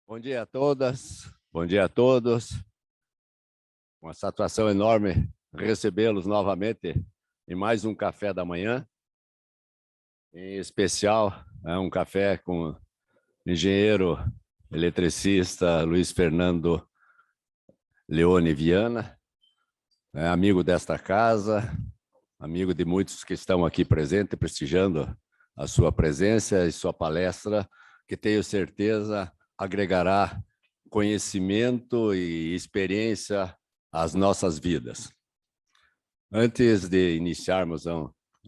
Bom dia a todas, bom dia a todos. Uma satisfação enorme recebê-los novamente em mais um café da manhã. Em especial, um café com o engenheiro eletricista Luiz Fernando Leone Viana, amigo desta casa, amigo de muitos que estão aqui presentes, prestigiando a sua presença e sua palestra, que tenho certeza agregará conhecimento e experiência às nossas vidas. Antes de iniciarmos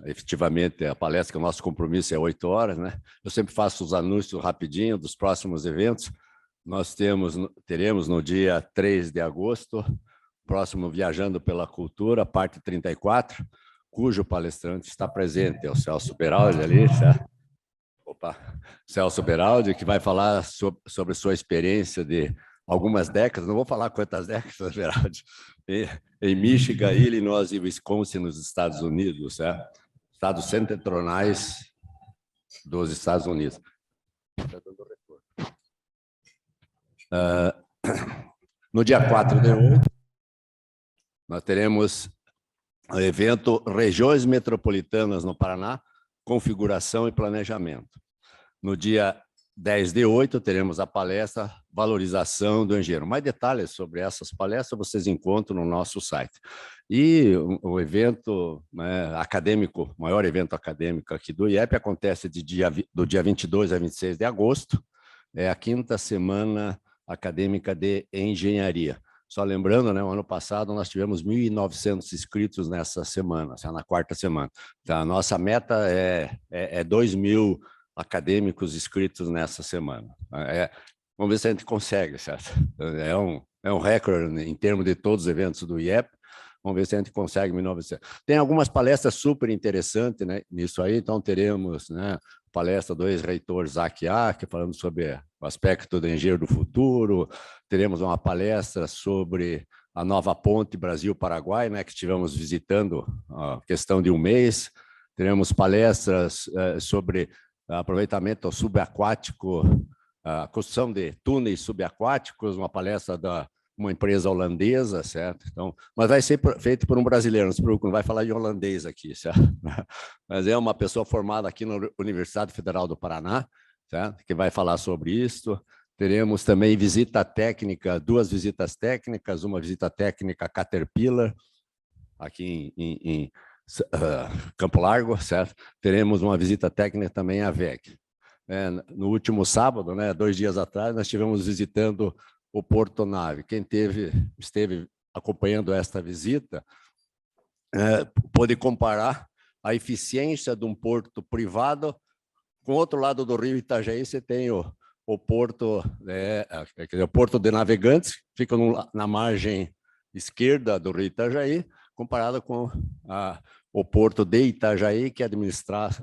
efetivamente a palestra, que o nosso compromisso é 8 horas, né? Eu sempre faço os anúncios rapidinho dos próximos eventos. Nós teremos no dia 3 de agosto, próximo Viajando pela Cultura, parte 34, cujo palestrante está presente, é o Celso Beraldi ali, certo? Celso Beraldi, que vai falar sobre sua experiência de algumas décadas, não vou falar quantas décadas, Beraldi, em Michigan, Illinois e Wisconsin, nos Estados Unidos, certo? Estados setentrionais dos Estados Unidos. No dia 4 de 8, nós teremos o evento Regiões Metropolitanas no Paraná, Configuração e Planejamento. No dia 10 de 8, teremos a palestra Valorização do Engenheiro. Mais detalhes sobre essas palestras vocês encontram no nosso site. E o evento acadêmico, o maior evento acadêmico aqui do IEP, acontece do dia 22 a 26 de agosto, é a 5ª Semana Acadêmica de Engenharia. Só lembrando, né, o ano passado nós tivemos 1.900 inscritos nessa semana, na 4ª semana. Então, a nossa meta é 2.000 acadêmicos inscritos nessa semana. Vamos ver se a gente consegue, certo? É um recorde em termos de todos os eventos do IEP. Vamos ver se a gente consegue 1.900. Tem algumas palestras super interessantes, né, nisso aí. Então, teremos, né, palestra do ex-reitor Zac Ark, falando sobre o aspecto do engenheiro do futuro. Teremos uma palestra sobre a nova ponte Brasil-Paraguai, né, que estivemos visitando a questão de um mês. Teremos palestras sobre aproveitamento subaquático, a construção de túneis subaquáticos, uma palestra da uma empresa holandesa, certo? Então, mas vai ser feito por um brasileiro, não se preocupe, não vai falar de holandês aqui, certo? Mas é uma pessoa formada aqui na Universidade Federal do Paraná, certo? Que vai falar sobre isso. Teremos também visita técnica, 2 visitas técnicas, uma visita técnica Caterpillar, aqui em Campo Largo, certo? Teremos uma visita técnica também à VEG. No último sábado, né, 2 dias atrás, nós estivemos visitando o Porto Nave. Quem esteve acompanhando esta visita pôde comparar a eficiência de um porto privado com o outro lado do rio Itajaí. Você tem o porto, o porto de Navegantes, fica na margem esquerda do rio Itajaí, comparado com o porto de Itajaí, que é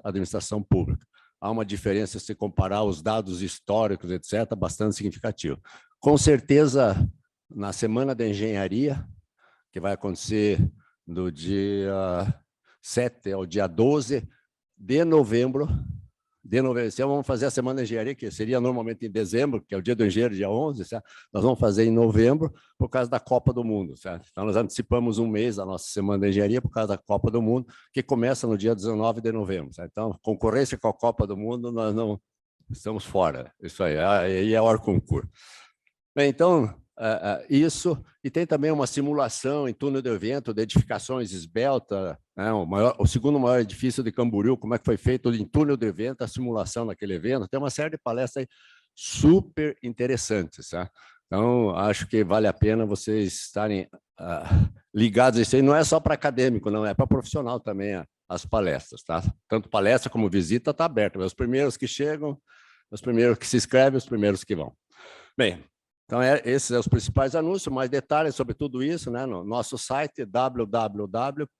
administração pública. Há uma diferença se comparar os dados históricos, etc., bastante significativo. Com certeza, na Semana da Engenharia, que vai acontecer do dia 7 ao dia 12 de novembro, vamos fazer a Semana da Engenharia, que seria normalmente em dezembro, que é o dia do engenheiro, dia 11, certo? Nós vamos fazer em novembro, por causa da Copa do Mundo, certo? Então, nós antecipamos um mês a nossa Semana da Engenharia por causa da Copa do Mundo, que começa no dia 19 de novembro, certo? Então, concorrência com a Copa do Mundo, nós não estamos fora. Isso aí é hors concurso. Bem, então, isso, e tem também uma simulação em túnel de vento de edificações esbelta, né, o segundo maior edifício de Camboriú, como é que foi feito em túnel de vento, a simulação naquele evento. Tem uma série de palestras aí super interessantes, tá? Então, acho que vale a pena vocês estarem ligados a isso aí. Não é só para acadêmico, não, é para profissional também as palestras, tá? Tanto palestra como visita está aberta. Os primeiros que chegam, os primeiros que se inscrevem, os primeiros que vão. Bem, então, esses são os principais anúncios. Mais detalhes sobre tudo isso, né, no nosso site www.iep.org.br.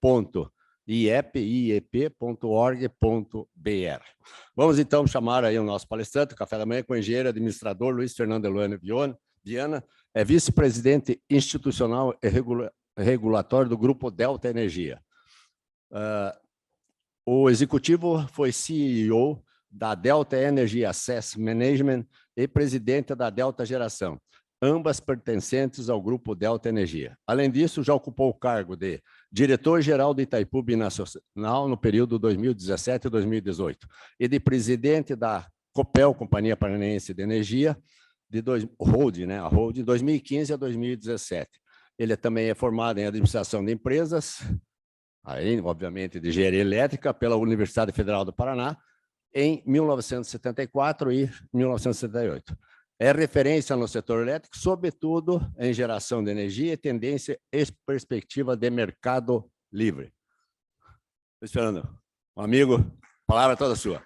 Vamos, então, chamar aí o nosso palestrante, Café da Manhã com o engenheiro administrador Luiz Fernando Leone Viana, é vice-presidente institucional e regulatório do Grupo Delta Energia. O executivo foi CEO da Delta Energy Access Management e presidente da Delta Geração, ambas pertencentes ao grupo Delta Energia. Além disso, já ocupou o cargo de diretor-geral de Itaipu Binacional no período 2017 e 2018 e de presidente da Copel, Companhia Paranaense de Energia, Holding, né? A Holding, de 2015 a 2017. Ele também é formado em administração de empresas, além, obviamente, de engenharia elétrica pela Universidade Federal do Paraná, em 1974 e 1978. É referência no setor elétrico, sobretudo em geração de energia e tendência e perspectiva de mercado livre. Estou esperando. Um amigo, a palavra é toda sua.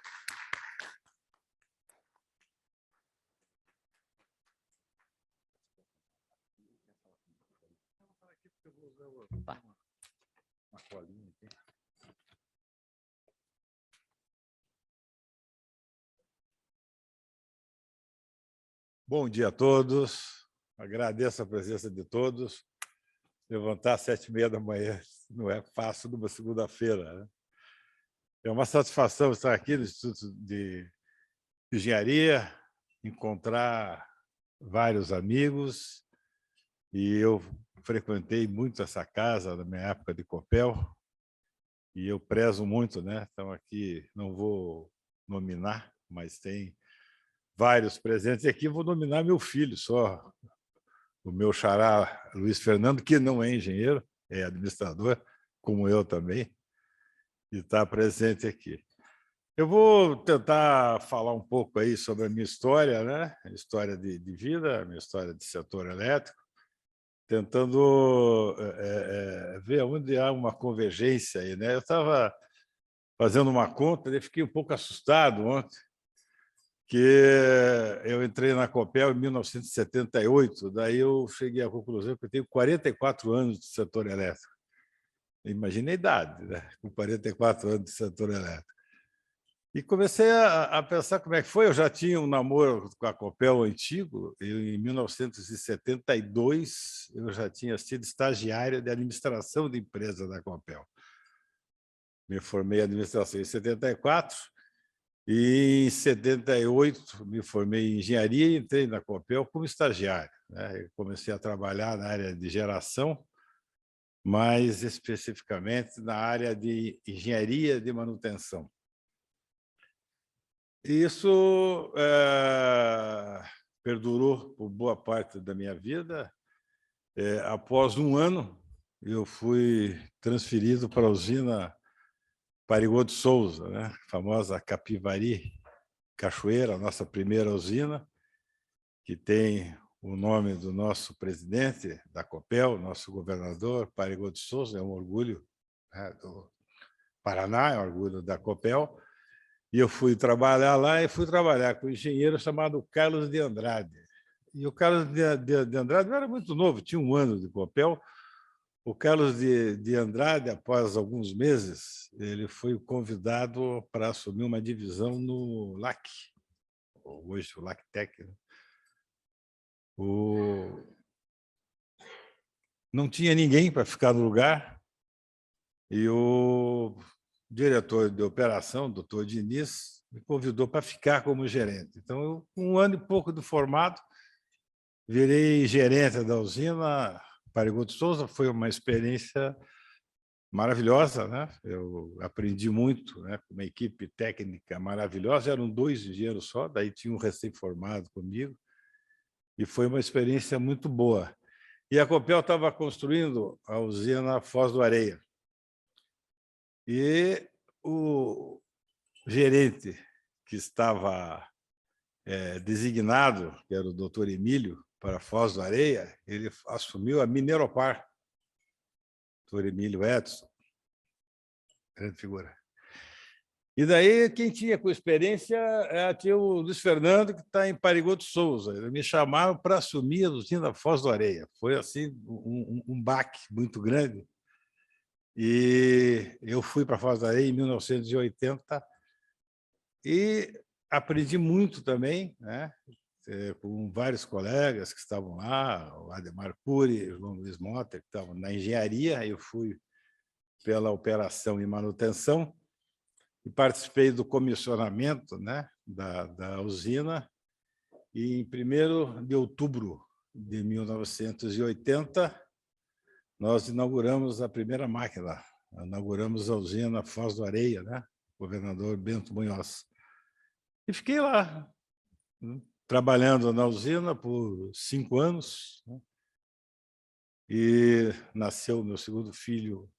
Tá. Bom dia a todos. Agradeço a presença de todos. Levantar às 7h30 da manhã não é fácil numa segunda-feira, né? É uma satisfação estar aqui no Instituto de Engenharia, encontrar vários amigos, e eu frequentei muito essa casa na minha época de Copel, e eu prezo muito, né? Então, aqui não vou nominar, mas tem vários presentes. E aqui vou nominar meu filho só, o meu xará Luiz Fernando, que não é engenheiro, é administrador, como eu também, e está presente aqui. Eu vou tentar falar um pouco aí sobre a minha história, né? A história de vida, a minha história de setor elétrico, tentando ver onde há uma convergência aí, né? Eu estava fazendo uma conta e fiquei um pouco assustado ontem, que eu entrei na Copel em 1978, daí eu cheguei à conclusão que eu tenho 44 anos de setor elétrico. Imagina a idade, né? Com 44 anos de setor elétrico. E comecei a pensar como é que foi. Eu já tinha um namoro com a Copel antigo. Em 1972, eu já tinha sido estagiário de administração de empresa da Copel. Me formei em administração em 74, e em 78 me formei em engenharia e entrei na Copel como estagiário, né? Eu comecei a trabalhar na área de geração, mais especificamente na área de engenharia de manutenção. Isso perdurou por boa parte da minha vida. Após um ano, eu fui transferido para a usina Parigot de Souza, né? A famosa Capivari Cachoeira, a nossa primeira usina, que tem o nome do nosso presidente da Copel, nosso governador, Parigot de Souza, é um orgulho, né, do Paraná, é um orgulho da Copel. E eu fui trabalhar lá e fui trabalhar com um engenheiro chamado Carlos de Andrade. E o Carlos de Andrade não era muito novo, tinha um ano de Copel. O Carlos de Andrade, após alguns meses, ele foi convidado para assumir uma divisão no LAC, hoje o LACTEC. Não tinha ninguém para ficar no lugar, e o diretor de operação, doutor Diniz, me convidou para ficar como gerente. Então, eu, um ano e pouco de formado, virei gerente da usina Parigot de Souza. Foi uma experiência maravilhosa, né? Eu aprendi muito, né? Com uma equipe técnica maravilhosa. Eram 2 engenheiros só, daí tinha um recém-formado comigo, e foi uma experiência muito boa. E a Copel estava construindo a usina Foz do Areia. E o gerente que estava designado, que era o doutor Emílio, para Foz do Areia, ele assumiu a Mineropar. Doutor Emílio Edson, grande figura. E daí, quem tinha com experiência tinha o Luiz Fernando, que está em Parigot de Souza. Eles me chamaram para assumir a usina Foz do Areia. Foi assim um baque muito grande. E eu fui para Foz do Areia em 1980 e aprendi muito também, né? Com vários colegas que estavam lá, o Ademar Cury, o João Luiz Mota, que estavam na engenharia. Eu fui pela operação e manutenção. e participei do comissionamento, né, da usina. E em 1º de outubro de 1980, nós inauguramos a primeira máquina, inauguramos a usina Foz do Areia, né, governador Bento Munhoz. E fiquei lá, né, trabalhando na usina por 5 anos, né, e nasceu meu segundo filho,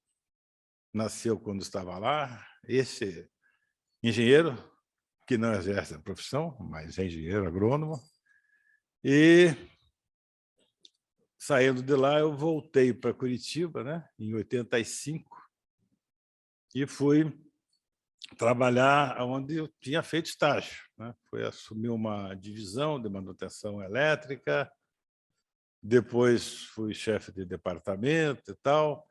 nasceu quando estava lá. Esse engenheiro, que não exerce a profissão, mas é engenheiro agrônomo. E, saindo de lá, eu voltei para Curitiba, né, em 85, e fui trabalhar onde eu tinha feito estágio, né? Foi assumir uma divisão de manutenção elétrica, depois fui chefe de departamento e tal,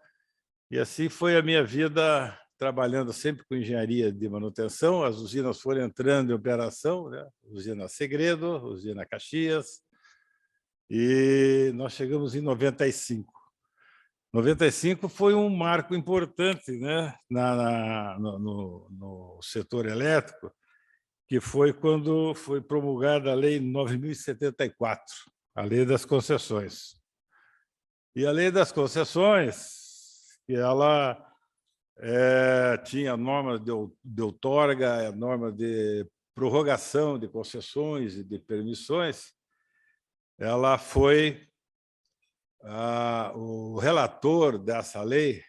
e assim foi a minha vida, trabalhando sempre com engenharia de manutenção. As usinas foram entrando em operação, né? Usina Segredo, usina Caxias, e nós chegamos em 95. 95 foi um marco importante, né, no setor elétrico, que foi quando foi promulgada a Lei 9.074, a Lei das Concessões. E a Lei das Concessões, que ela tinha normas de outorga, norma de prorrogação de concessões e de permissões, ela foi... o relator dessa lei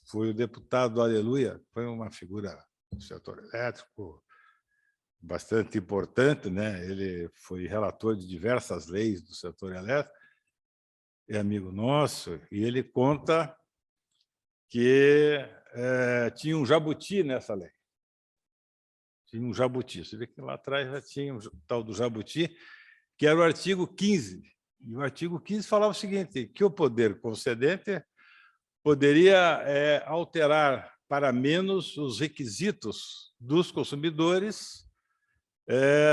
foi o deputado Aleluia, foi uma figura do setor elétrico bastante importante, né? Ele foi relator de diversas leis do setor elétrico, é amigo nosso, e ele conta que tinha um jabuti nessa lei. Tinha um jabuti. Você vê que lá atrás já tinha um tal do jabuti, que era o artigo 15. E o artigo 15 falava o seguinte, que o poder concedente poderia alterar para menos os requisitos dos consumidores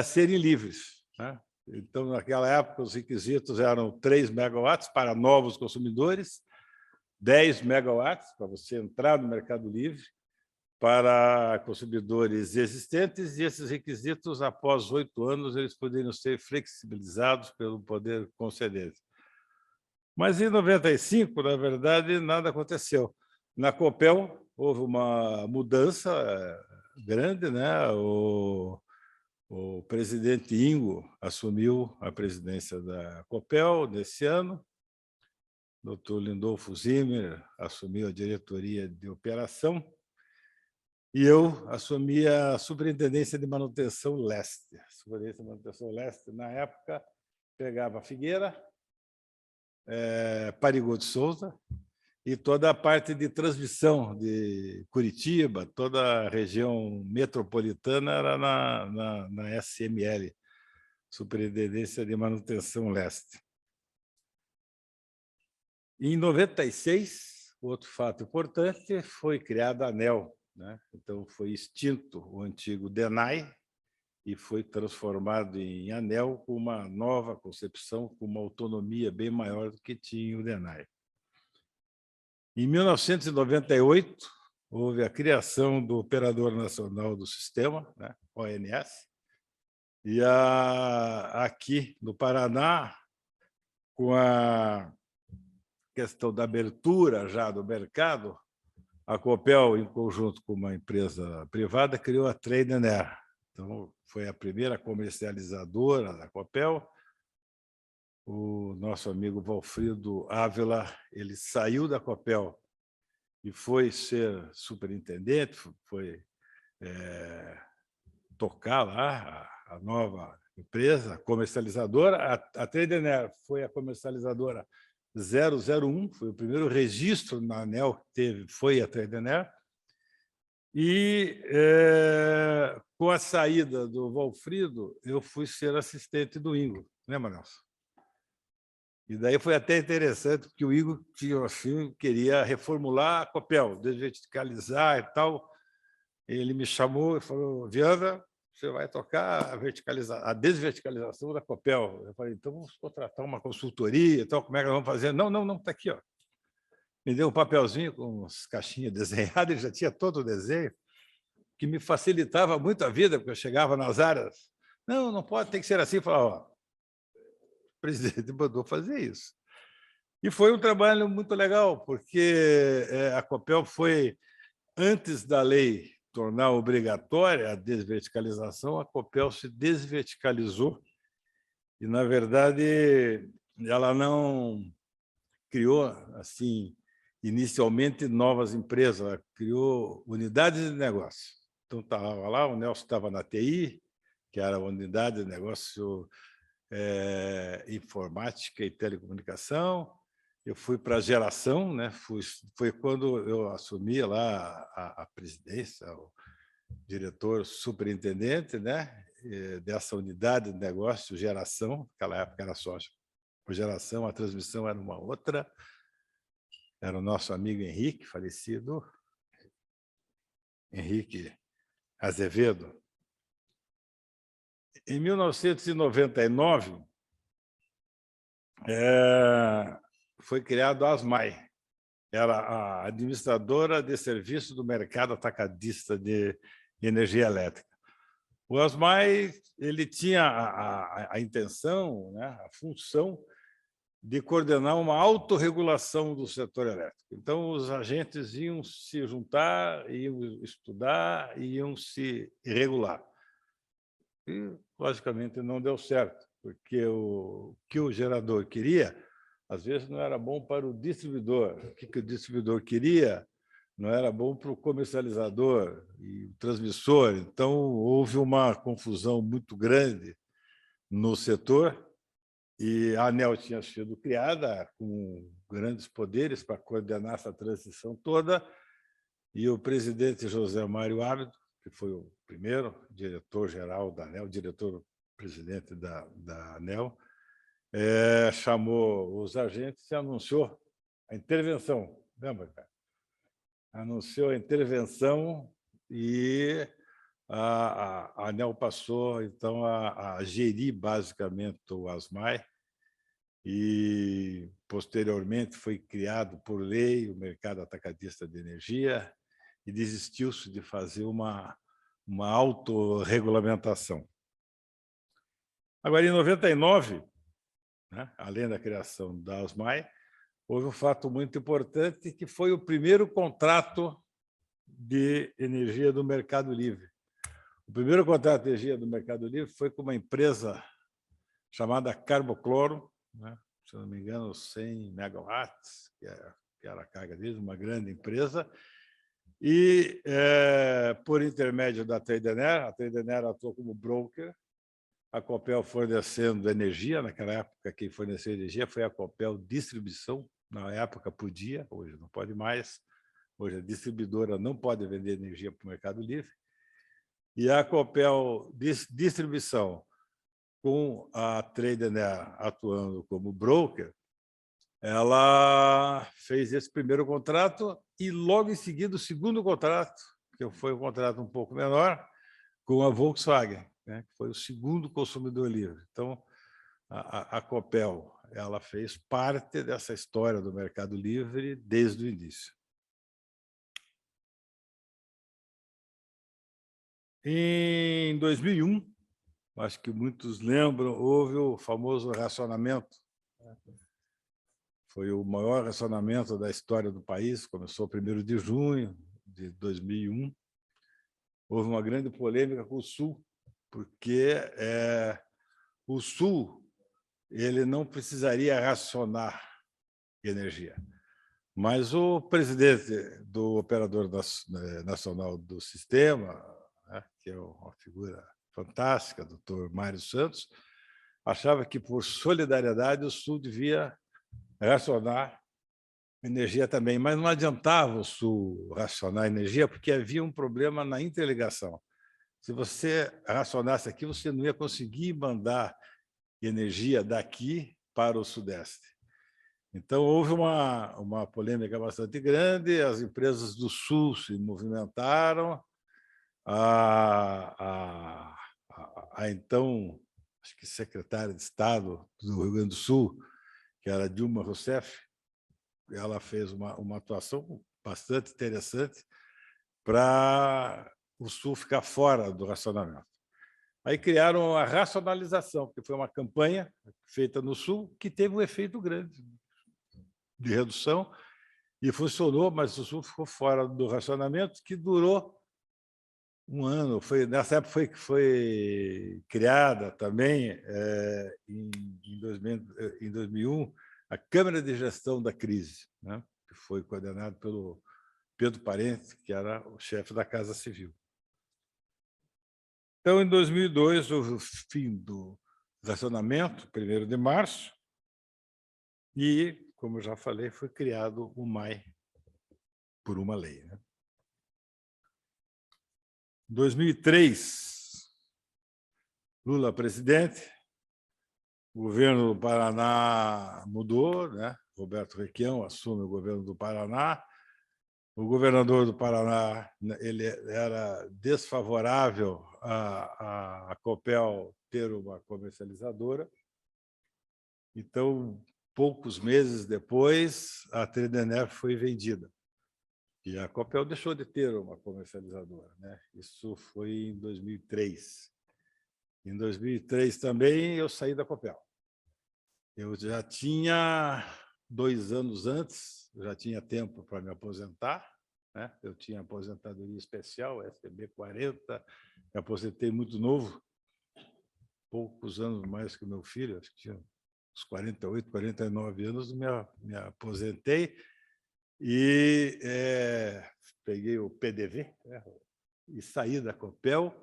serem livres, né? Então, naquela época, os requisitos eram 3 megawatts para novos consumidores, 10 megawatts para você entrar no mercado livre, para consumidores existentes, e esses requisitos, após 8 anos, eles poderiam ser flexibilizados pelo poder concedente. Mas, em 95, na verdade, nada aconteceu. Na Copel, houve uma mudança grande, né? O presidente Ingo assumiu a presidência da Copel nesse ano, o Dr. Lindolfo Zimmer assumiu a diretoria de operação, e eu assumi a Superintendência de Manutenção Leste. A Superintendência de Manutenção Leste, na época, pegava Figueira, Parigot de Souza, e toda a parte de transmissão de Curitiba, toda a região metropolitana era na SML, Superintendência de Manutenção Leste. Em 96, outro fato importante, foi criada a ANEEL, né? Então, foi extinto o antigo DENAI e foi transformado em ANEEL com uma nova concepção, com uma autonomia bem maior do que tinha o DENAI. Em 1998, houve a criação do Operador Nacional do Sistema, né, ONS, e aqui no Paraná, com a questão da abertura já do mercado, a Copel, em conjunto com uma empresa privada, criou a Tradener. Então, foi a primeira comercializadora da Copel. O nosso amigo Valfrido Ávila, ele saiu da Copel e foi ser superintendente, foi tocar lá a nova empresa comercializadora. A Tradener foi a comercializadora 001, foi o primeiro registro na ANEEL que teve, foi a Tradener. E, com a saída do Valfrido, eu fui ser assistente do Ingo, né, Nelson? E daí foi até interessante, porque o Ingo queria reformular a Copel, desverticalizar e tal. Ele me chamou e falou, Viana, você vai tocar a desverticalização da Copel. Eu falei, então vamos contratar uma consultoria, então, como é que nós vamos fazer? Não, está aqui, ó. Me deu um papelzinho com as caixinhas desenhadas, ele já tinha todo o desenho. que me facilitava muito a vida, porque eu chegava nas áreas, não pode, tem que ser assim, eu falava, ó, o presidente mandou fazer isso. E foi um trabalho muito legal, porque a Copel foi, antes da lei tornar obrigatória a desverticalização, a Copel se desverticalizou e, na verdade, ela não criou, assim, inicialmente novas empresas, ela criou unidades de negócio. Então, estava lá, o Nelson estava na TI, que era a unidade de negócio informática e telecomunicação. Eu fui para a geração, né? Foi quando eu assumi lá a presidência, o diretor superintendente, né? Dessa unidade de negócio, geração, naquela época era só geração, a transmissão era uma outra, era o nosso amigo Henrique, falecido, Henrique Azevedo. Em 1999, foi criado a ASMAI, era a administradora de serviço do mercado atacadista de energia elétrica. O ASMAI ele tinha a intenção, né, a função de coordenar uma autorregulação do setor elétrico. Então, os agentes iam se juntar, iam estudar, iam se regular. E, logicamente, não deu certo, porque o que o gerador queria, às vezes, não era bom para o distribuidor. O que o distribuidor queria não era bom para o comercializador e o transmissor. Então, houve uma confusão muito grande no setor e a ANEEL tinha sido criada com grandes poderes para coordenar essa transição toda e o presidente José Mário Ábido, que foi o primeiro diretor-geral da ANEEL, diretor-presidente da ANEEL, chamou os agentes e anunciou a intervenção. Lembra, cara? Anunciou a intervenção e a ANEEL passou, então, a gerir, basicamente, o ASMAI e, posteriormente, foi criado, por lei, o mercado atacadista de energia e desistiu-se de fazer uma autorregulamentação. Agora, em 99, né, além da criação da ASMAI, houve um fato muito importante, que foi o primeiro contrato de energia do Mercado Livre. O primeiro contrato de energia do Mercado Livre foi com uma empresa chamada Carbocloro, né? Se não me engano, 100 megawatts, que era a carga deles, uma grande empresa. E, por intermédio da Tradener, a Tradener atuou como broker, a Copel fornecendo energia. Naquela época, quem forneceu energia foi a Copel Distribuição. Na época podia, hoje não pode mais. Hoje a distribuidora não pode vender energia para o Mercado Livre. E a Copel Distribuição, com a Tradener atuando como broker, ela fez esse primeiro contrato e, logo em seguida, o segundo contrato, que foi um contrato um pouco menor, com a Volkswagen, né, que foi o segundo consumidor livre. Então, a Copel ela fez parte dessa história do Mercado Livre desde o início. Em 2001, acho que muitos lembram, houve o famoso racionamento. Foi o maior racionamento da história do país, começou 1º de junho de 2001. Houve uma grande polêmica com o Sul, porque o Sul ele não precisaria racionar energia. Mas o presidente do Operador Nacional do Sistema, né, que é uma figura fantástica, doutor Mário Santos, achava que, por solidariedade, o Sul devia racionar energia também, mas não adiantava o Sul racionar energia, porque havia um problema na interligação. Se você racionasse aqui, você não ia conseguir mandar energia daqui para o Sudeste. Então, houve uma polêmica bastante grande, as empresas do Sul se movimentaram, então, acho que secretária de Estado do Rio Grande do Sul, que era Dilma Rousseff, ela fez uma atuação bastante interessante para o Sul ficar fora do racionamento. Aí criaram a racionalização, que foi uma campanha feita no Sul que teve um efeito grande de redução e funcionou, mas o Sul ficou fora do racionamento, que durou um ano. Nessa época foi criada também, em 2001, a Câmara de Gestão da Crise, né? Que foi coordenado pelo Pedro Parente, que era o chefe da Casa Civil. Então, em 2002, houve o fim do racionamento, 1º de março, e, como eu já falei, foi criado o MAI por uma lei, né? Em 2003, Lula presidente, o governo do Paraná mudou, né? Roberto Requião assume o governo do Paraná. O governador do Paraná ele era desfavorável a Copel ter uma comercializadora. Então, poucos meses depois, a Tredener foi vendida. E a Copel deixou de ter uma comercializadora, né? Isso foi em 2003. Em 2003 também eu saí da Copel. Eu já tinha 2 anos antes, eu já tinha tempo para me aposentar, né? Eu tinha aposentadoria especial, STB 40, me aposentei muito novo, poucos anos mais que o meu filho, acho que tinha uns 48, 49 anos, me aposentei e peguei o PDV, né? E saí da Copel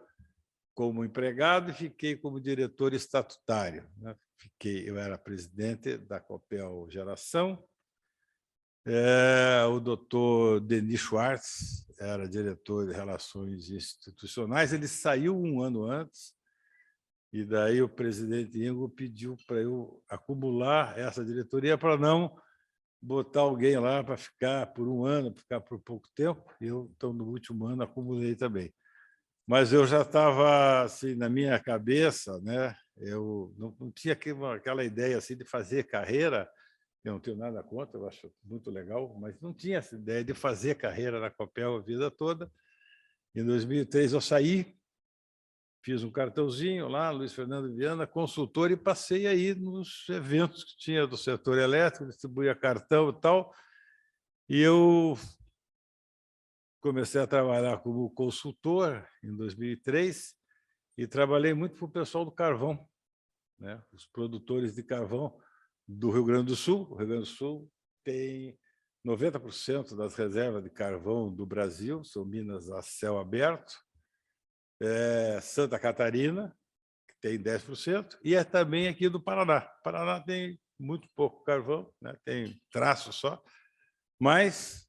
como empregado e fiquei como diretor estatutário, né? Eu era presidente da Copel Geração. O doutor Denis Schwartz era diretor de Relações Institucionais. Ele saiu um ano antes, e daí o presidente Ingo pediu para eu acumular essa diretoria para não botar alguém lá para ficar por um ano, para ficar por pouco tempo. Eu, então, no último ano, acumulei também. Mas eu já estava assim na minha cabeça, né? Eu não tinha aquela ideia assim de fazer carreira. Eu não tenho nada contra, eu acho muito legal, mas não tinha essa ideia de fazer carreira na Copel a vida toda. Em 2003 eu saí, fiz um cartãozinho lá, Luiz Fernando Viana, consultor, e passei aí nos eventos que tinha do setor elétrico, distribuía cartão e tal. E eu comecei a trabalhar como consultor em 2003 e trabalhei muito para o pessoal do carvão, né? Os produtores de carvão do Rio Grande do Sul. O Rio Grande do Sul tem 90% das reservas de carvão do Brasil, são minas a céu aberto. Santa Catarina, que tem 10%, e também aqui do Paraná. O Paraná tem muito pouco carvão, né? Tem traço só, mas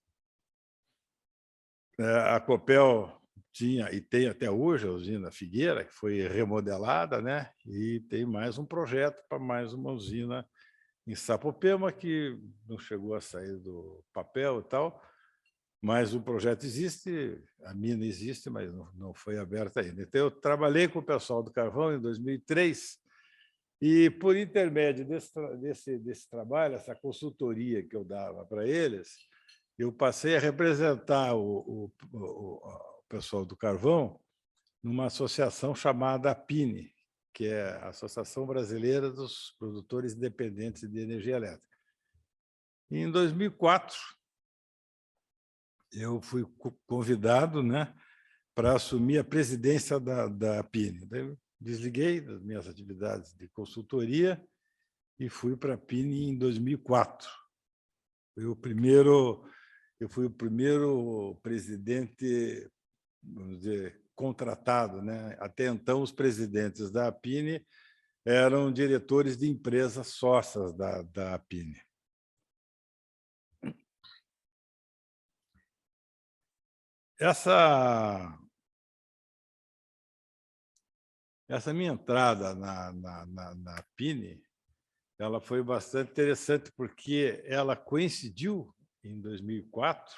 a Copel tinha e tem até hoje a usina Figueira, que foi remodelada, né? E tem mais um projeto para mais uma usina em Sapopema, que não chegou a sair do papel e tal, mas o projeto existe, a mina existe, mas não foi aberta ainda. Então, eu trabalhei com o pessoal do carvão em 2003 e, por intermédio desse trabalho, essa consultoria que eu dava para eles, eu passei a representar o pessoal do carvão numa associação chamada APINE, que é a Associação Brasileira dos Produtores Independentes de Energia Elétrica. E, em 2004, eu fui convidado, né, para assumir a presidência da APINE. Daí eu desliguei das minhas atividades de consultoria e fui para a APINE em 2004. Eu fui o primeiro presidente, vamos dizer, contratado, né? Até então, os presidentes da APINE eram diretores de empresas sócias da APINE. Essa minha entrada na APINE, ela foi bastante interessante, porque ela coincidiu, em 2004,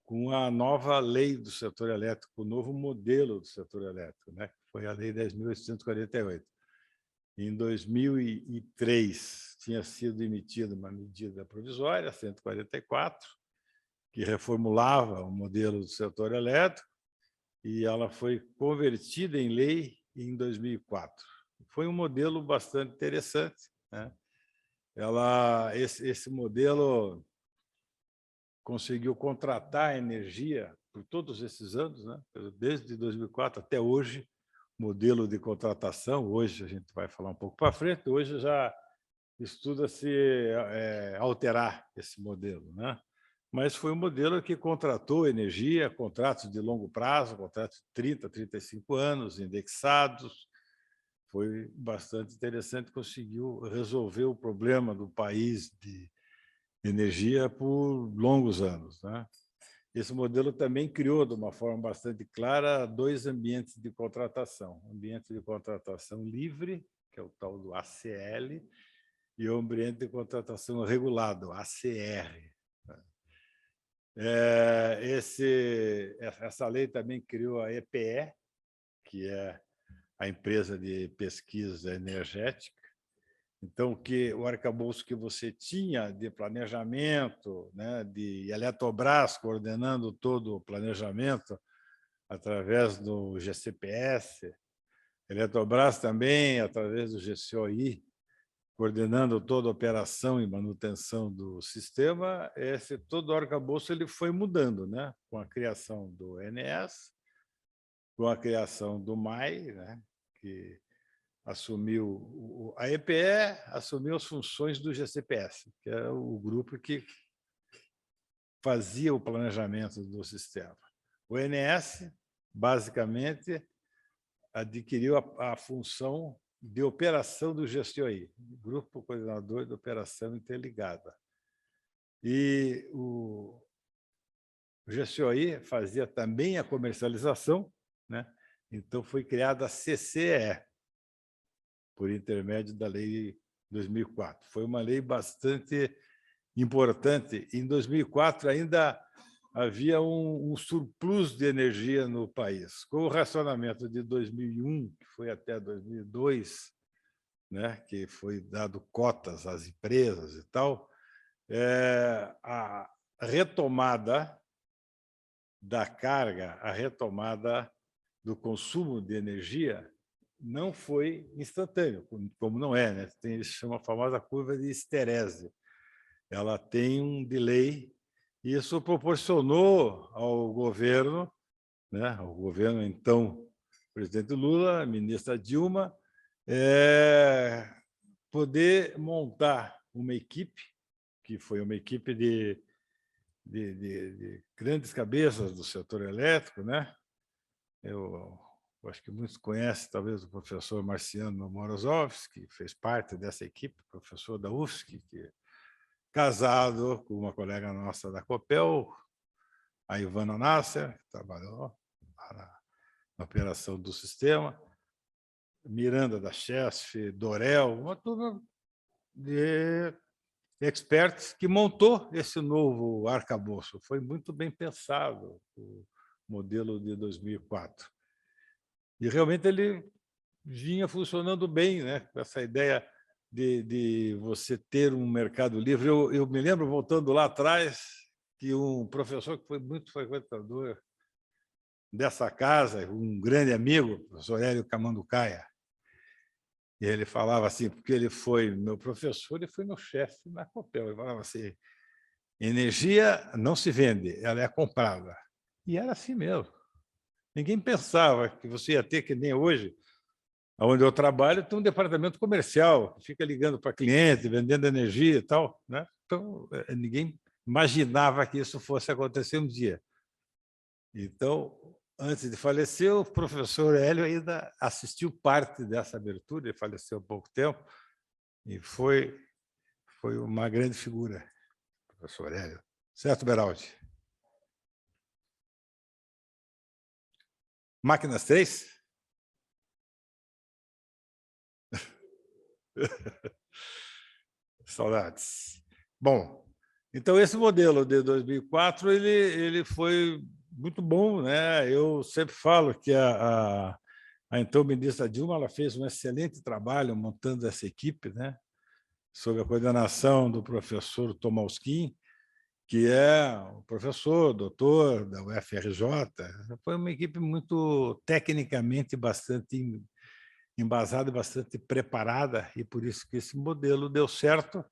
com a nova lei do setor elétrico, o novo modelo do setor elétrico, né? Foi a Lei 10.848. Em 2003, tinha sido emitida uma medida provisória, 144, que reformulava o modelo do setor elétrico, e ela foi convertida em lei em 2004. Foi um modelo bastante interessante, né? Esse modelo conseguiu contratar energia por todos esses anos, né? Desde 2004 até hoje, modelo de contratação. Hoje, a gente vai falar um pouco para frente, hoje já estuda-se alterar esse modelo, né? Mas foi um modelo que contratou energia, contratos de longo prazo, contratos de 30, 35 anos, indexados. Foi bastante interessante, conseguiu resolver o problema do país de energia por longos anos, né? Esse modelo também criou, de uma forma bastante clara, 2 ambientes de contratação. O ambiente de contratação livre, que é o tal do ACL, e o ambiente de contratação regulado, ACR. Essa lei também criou a EPE, que é a empresa de pesquisa energética. Então, o arcabouço que você tinha de planejamento, né, de Eletrobras coordenando todo o planejamento através do GCPS, Eletrobras também através do GCOI, coordenando toda a operação e manutenção do sistema, todo o arcabouço ele foi mudando, né? Com a criação do ENS, com a criação do MAI, né? Que assumiu a EPE, assumiu as funções do GCPS, que é o grupo que fazia o planejamento do sistema. O ENS, basicamente, adquiriu a função de operação do GCOI, Grupo Coordenador de Operação Interligada. E o GCOI fazia também a comercialização, né? Então foi criada a CCE, por intermédio da Lei 2004. Foi uma lei bastante importante. Em 2004, ainda havia um surplus de energia no país. Com o racionamento de 2001, que foi até 2002, né, que foi dado cotas às empresas e tal, a retomada da carga, a retomada do consumo de energia não foi instantâneo, como não é, né? Isso chama a famosa curva de histerese. Ela tem um delay, e isso proporcionou ao governo, né, ao governo, então, presidente Lula, a ministra Dilma, poder montar uma equipe, que foi uma equipe de grandes cabeças do setor elétrico, né? Eu acho que muitos conhecem, talvez, o professor Marciano Morozovski, que fez parte dessa equipe, professor da UFSC, que é casado com uma colega nossa da Copel, a Ivana Nasser, que trabalhou na operação do sistema, Miranda da Chesf, Dorel, uma turma de experts que montou esse novo arcabouço. Foi muito bem pensado o modelo de 2004. E realmente ele vinha funcionando bem, né? Com essa ideia de você ter um mercado livre. Eu me lembro, voltando lá atrás, que um professor que foi muito frequentador dessa casa, um grande amigo, o professor Hélio Camanducaia, e ele falava assim, porque ele foi meu professor e foi meu chefe na Copel. Ele falava assim, energia não se vende, ela é comprada. E era assim mesmo. Ninguém pensava que você ia ter, que nem hoje, onde eu trabalho, tem um departamento comercial que fica ligando para cliente, vendendo energia e tal, né? Então, ninguém imaginava que isso fosse acontecer um dia. Então, antes de falecer, o professor Hélio ainda assistiu parte dessa abertura, ele faleceu há pouco tempo, e foi uma grande figura, professor Hélio. Certo, Beraldi? Máquinas 3? Saudades. Bom, então esse modelo de 2004 ele foi muito bom, né? Eu sempre falo que a então ministra Dilma ela fez um excelente trabalho montando essa equipe, né? Sob a coordenação do professor Tomalskin, que é um professor, doutor da UFRJ. Foi uma equipe muito tecnicamente bastante embasada, bastante preparada, e por isso que esse modelo deu certo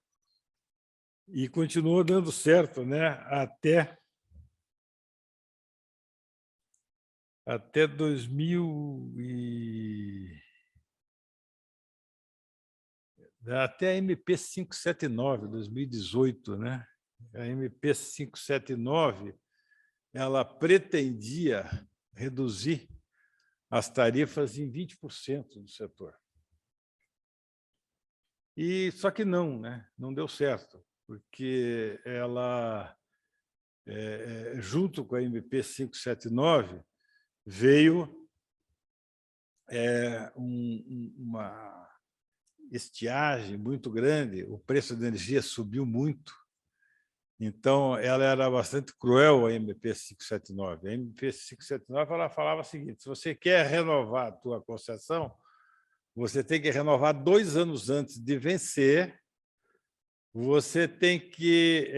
e continuou dando certo, né? Até 2000 até a MP 579, 2018, né? A MP 579, ela pretendia reduzir as tarifas em 20% do setor. Só que não, né? Não deu certo, porque ela, junto com a MP 579, veio uma estiagem muito grande, o preço da energia subiu muito. Então, ela era bastante cruel, a MP 579. A MP 579 ela falava o seguinte: se você quer renovar a tua concessão, você tem que renovar 2 anos antes de vencer, você tem que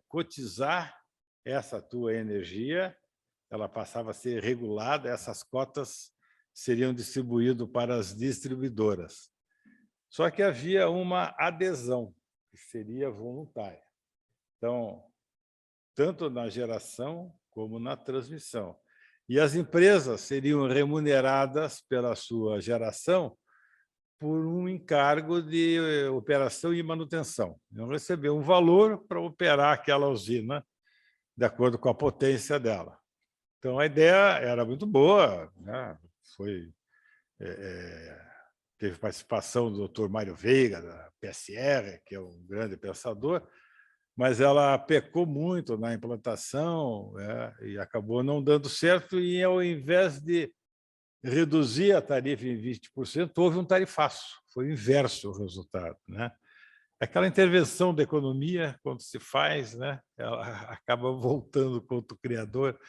cotizar essa tua energia, ela passava a ser regulada, essas cotas seriam distribuídas para as distribuidoras. Só que havia uma adesão, que seria voluntária. Então, tanto na geração como na transmissão. E as empresas seriam remuneradas pela sua geração por um encargo de operação e manutenção. Iam receber um valor para operar aquela usina de acordo com a potência dela. Então, a ideia era muito boa, né? Teve participação do Dr. Mário Veiga, da PSR, que é um grande pensador, mas ela pecou muito na implantação, e acabou não dando certo, e, ao invés de reduzir a tarifa em 20%, houve um tarifaço. Foi o inverso o resultado, né? Aquela intervenção da economia, quando se faz, né, ela acaba voltando contra o criador,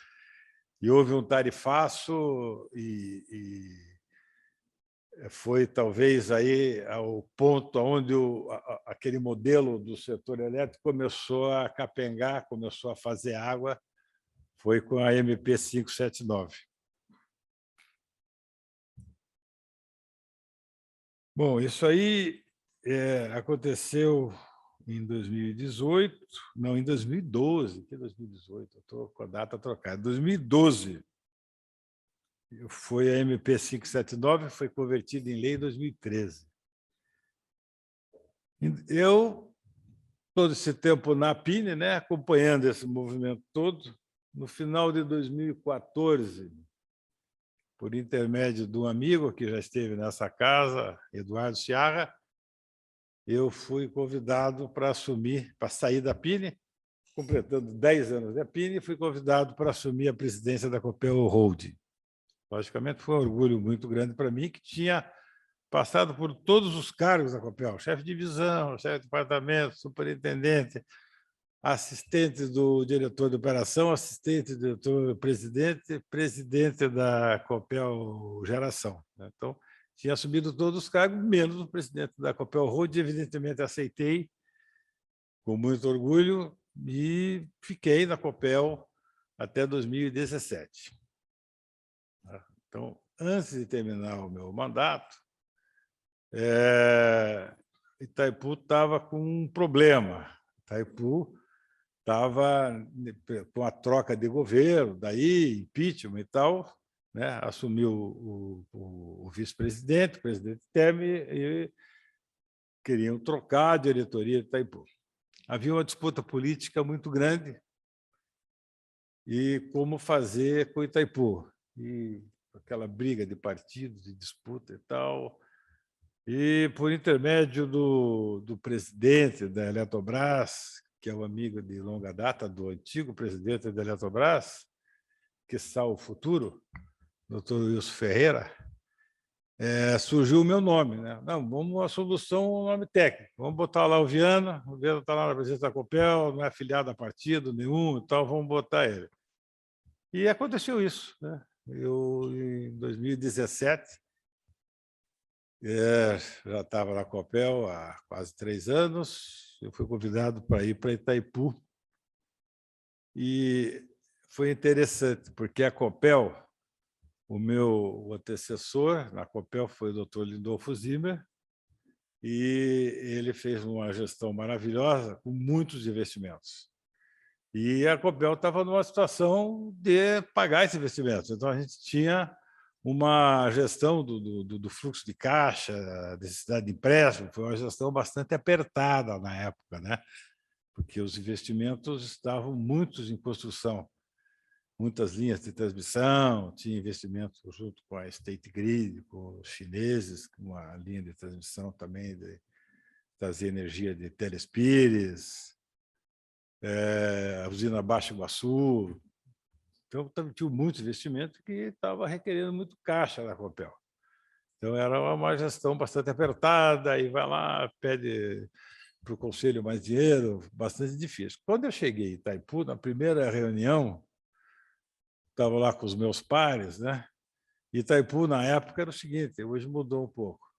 e houve um tarifaço, e foi talvez aí o ponto onde aquele modelo do setor elétrico começou a capengar, começou a fazer água, foi com a MP 579. Bom, isso aí aconteceu em 2018, não, em 2012, que 2018, eu estou com a data trocada, 2012. Foi a MP 579, foi convertida em lei em 2013. Eu, todo esse tempo na PINE, né, acompanhando esse movimento todo, no final de 2014, por intermédio de um amigo que já esteve nessa casa, Eduardo Ciarra, eu fui convidado para assumir, para sair da PINE, completando 10 anos da PINE, fui convidado para assumir a presidência da Copel Holding. Logicamente, foi um orgulho muito grande para mim, que tinha passado por todos os cargos da Copel: chefe de divisão, chefe de departamento, superintendente, assistente do diretor de operação, assistente do diretor-presidente, presidente da Copel Geração. Então, tinha assumido todos os cargos, menos o presidente da Copel Holding. Evidentemente, aceitei com muito orgulho e fiquei na Copel até 2017. Então, antes de terminar o meu mandato, Itaipu estava com um problema. Itaipu estava com a troca de governo, daí impeachment e tal, né? Assumiu o vice-presidente, o presidente Temer, e queriam trocar a diretoria de Itaipu. Havia uma disputa política muito grande e como fazer com Itaipu. E aquela briga de partidos, de disputa e tal. E, por intermédio do presidente da Eletrobras, que é um amigo de longa data do antigo presidente da Eletrobras, que está o futuro, doutor Wilson Ferreira, surgiu o meu nome, né? Não, vamos a solução, o nome técnico. Vamos botar lá o Viana está lá na presidência da Copel, não é afiliado a partido nenhum, então vamos botar ele. E aconteceu isso, né? Eu, em 2017, já estava na Copel há quase 3 anos, eu fui convidado para ir para Itaipu E foi interessante, porque a Copel, o meu antecessor na Copel foi o Dr. Lindolfo Zimmer, e ele fez uma gestão maravilhosa com muitos investimentos. E a Copel estava numa situação de pagar esses investimentos. Então, a gente tinha uma gestão do fluxo de caixa, necessidade de empréstimo, foi uma gestão bastante apertada na época, né? Porque os investimentos estavam muitos em construção, muitas linhas de transmissão, tinha investimento junto com a State Grid, com os chineses, com uma linha de transmissão também de trazer energia de Telespires, a usina Baixo Iguaçu. Então, tinha muito investimento que estava requerendo muito caixa da Copel. Então, era uma gestão bastante apertada, e vai lá, pede para o conselho mais dinheiro, bastante difícil. Quando eu cheguei em Itaipu, na primeira reunião, estava lá com os meus pares, né? Itaipu, na época, era o seguinte, hoje mudou um pouco,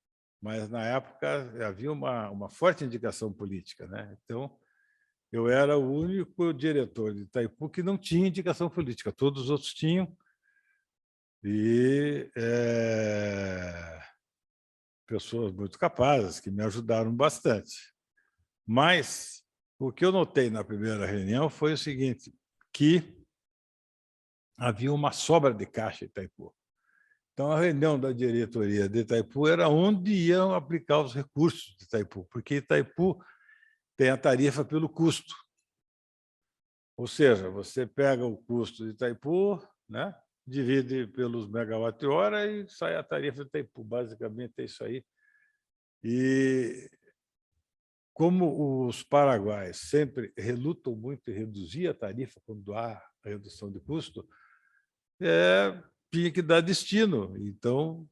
mas, na época, havia uma forte indicação política, né? Então, eu era o único diretor de Itaipu que não tinha indicação política, todos os outros tinham, e pessoas muito capazes, que me ajudaram bastante. Mas o que eu notei na primeira reunião foi o seguinte, que havia uma sobra de caixa em Itaipu. Então, a reunião da diretoria de Itaipu era onde iam aplicar os recursos de Itaipu, porque Itaipu tem a tarifa pelo custo. Ou seja, você pega o custo de Itaipu, né, divide pelos megawatt-hora e sai a tarifa de Itaipu. Basicamente, é isso aí. E, como os paraguaios sempre relutam muito em reduzir a tarifa quando há redução de custo, tinha que dar destino. Então,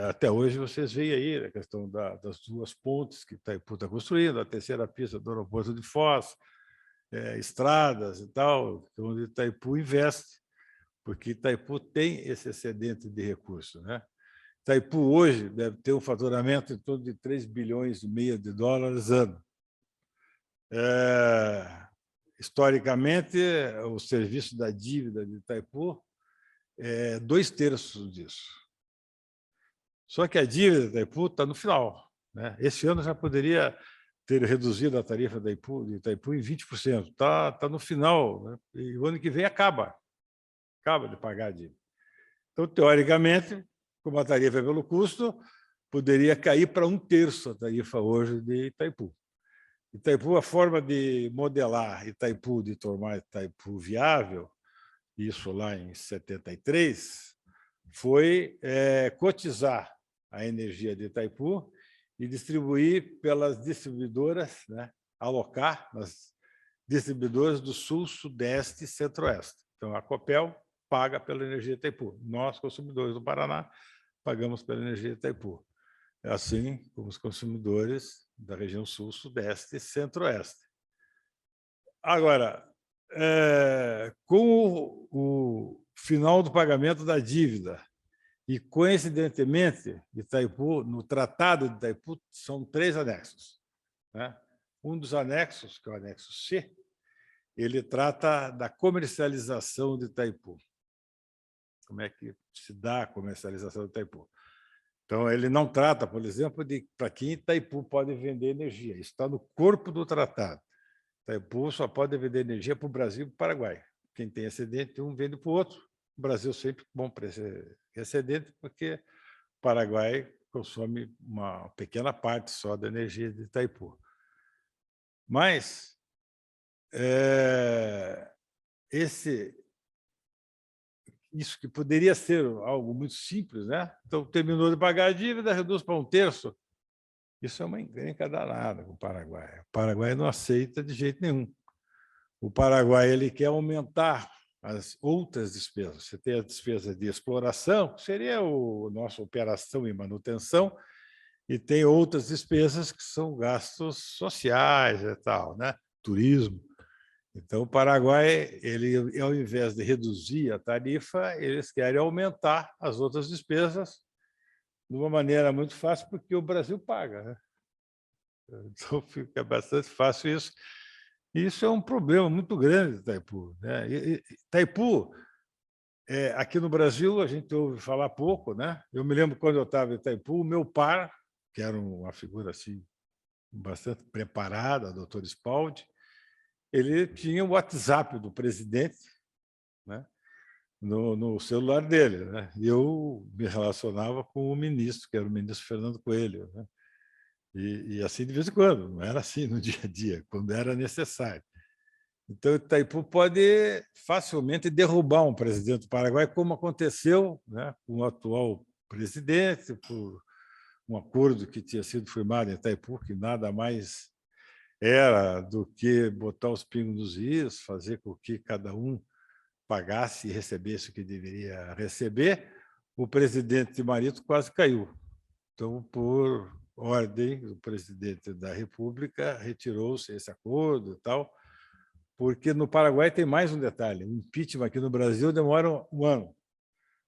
até hoje, vocês veem aí a questão das duas pontes que Itaipu está construindo, a terceira pista do aeroporto de Foz, estradas e tal, onde Itaipu investe, porque Itaipu tem esse excedente de recursos, né? Itaipu hoje deve ter um faturamento em torno de 3,5 bilhões de dólares ano. Historicamente, o serviço da dívida de Itaipu é 2/3 disso. Só que a dívida de Itaipu está no final, né? Esse ano já poderia ter reduzido a tarifa de Itaipu em 20%. Está no final, né? E o ano que vem acaba de pagar a dívida. Então, teoricamente, como a tarifa é pelo custo, poderia cair para 1/3 a tarifa hoje de Itaipu. Itaipu, a forma de modelar Itaipu, de tornar Itaipu viável, isso lá em 73, foi cotizar a energia de Itaipu e distribuir pelas distribuidoras, né, alocar nas distribuidoras do Sul, Sudeste e Centro-Oeste. Então, a Copel paga pela energia de Itaipu. Nós, consumidores do Paraná, pagamos pela energia de Itaipu. Assim como os consumidores da região Sul, Sudeste e Centro-Oeste. Agora, com o final do pagamento da dívida e, coincidentemente, Itaipu, no Tratado de Itaipu, são 3 anexos, né? Um dos anexos, que é o anexo C, ele trata da comercialização de Itaipu. Como é que se dá a comercialização de Itaipu? Então, ele não trata, por exemplo, de para quem Itaipu pode vender energia. Isso está no corpo do tratado. Itaipu só pode vender energia para o Brasil e para o Paraguai. Quem tem excedente, um vende para o outro. O Brasil sempre bom para esse excedente, porque o Paraguai consome uma pequena parte só da energia de Itaipu. Mas isso que poderia ser algo muito simples, né? Então, terminou de pagar a dívida, reduz para 1/3. Isso é uma encrenca danada com o Paraguai. O Paraguai não aceita de jeito nenhum. O Paraguai ele quer aumentar as outras despesas. Você tem a despesa de exploração, que seria a nossa operação e manutenção, e tem outras despesas que são gastos sociais e tal, né? Turismo. Então, o Paraguai, ele, ao invés de reduzir a tarifa, eles querem aumentar as outras despesas de uma maneira muito fácil, porque o Brasil paga, né? Então, fica bastante fácil isso. E isso é um problema muito grande de Itaipu, né? Itaipu, aqui no Brasil, a gente ouve falar pouco, né? Eu me lembro quando eu estava em Itaipu, o meu par, que era uma figura assim bastante preparada, doutor Spaldi, ele tinha o WhatsApp do presidente, né, no celular dele, né? E eu me relacionava com o ministro, que era o ministro Fernando Coelho, né? E assim de vez em quando, não era assim no dia a dia, quando era necessário. Então, Itaipu pode facilmente derrubar um presidente do Paraguai, como aconteceu, né, com o atual presidente, por um acordo que tinha sido firmado em Itaipu, que nada mais era do que botar os pingos nos is, fazer com que cada um pagasse e recebesse o que deveria receber. O presidente Marito quase caiu. Então, por ordem do presidente da República, retirou-se esse acordo e tal, porque no Paraguai tem mais um detalhe. O impeachment aqui no Brasil demora um ano.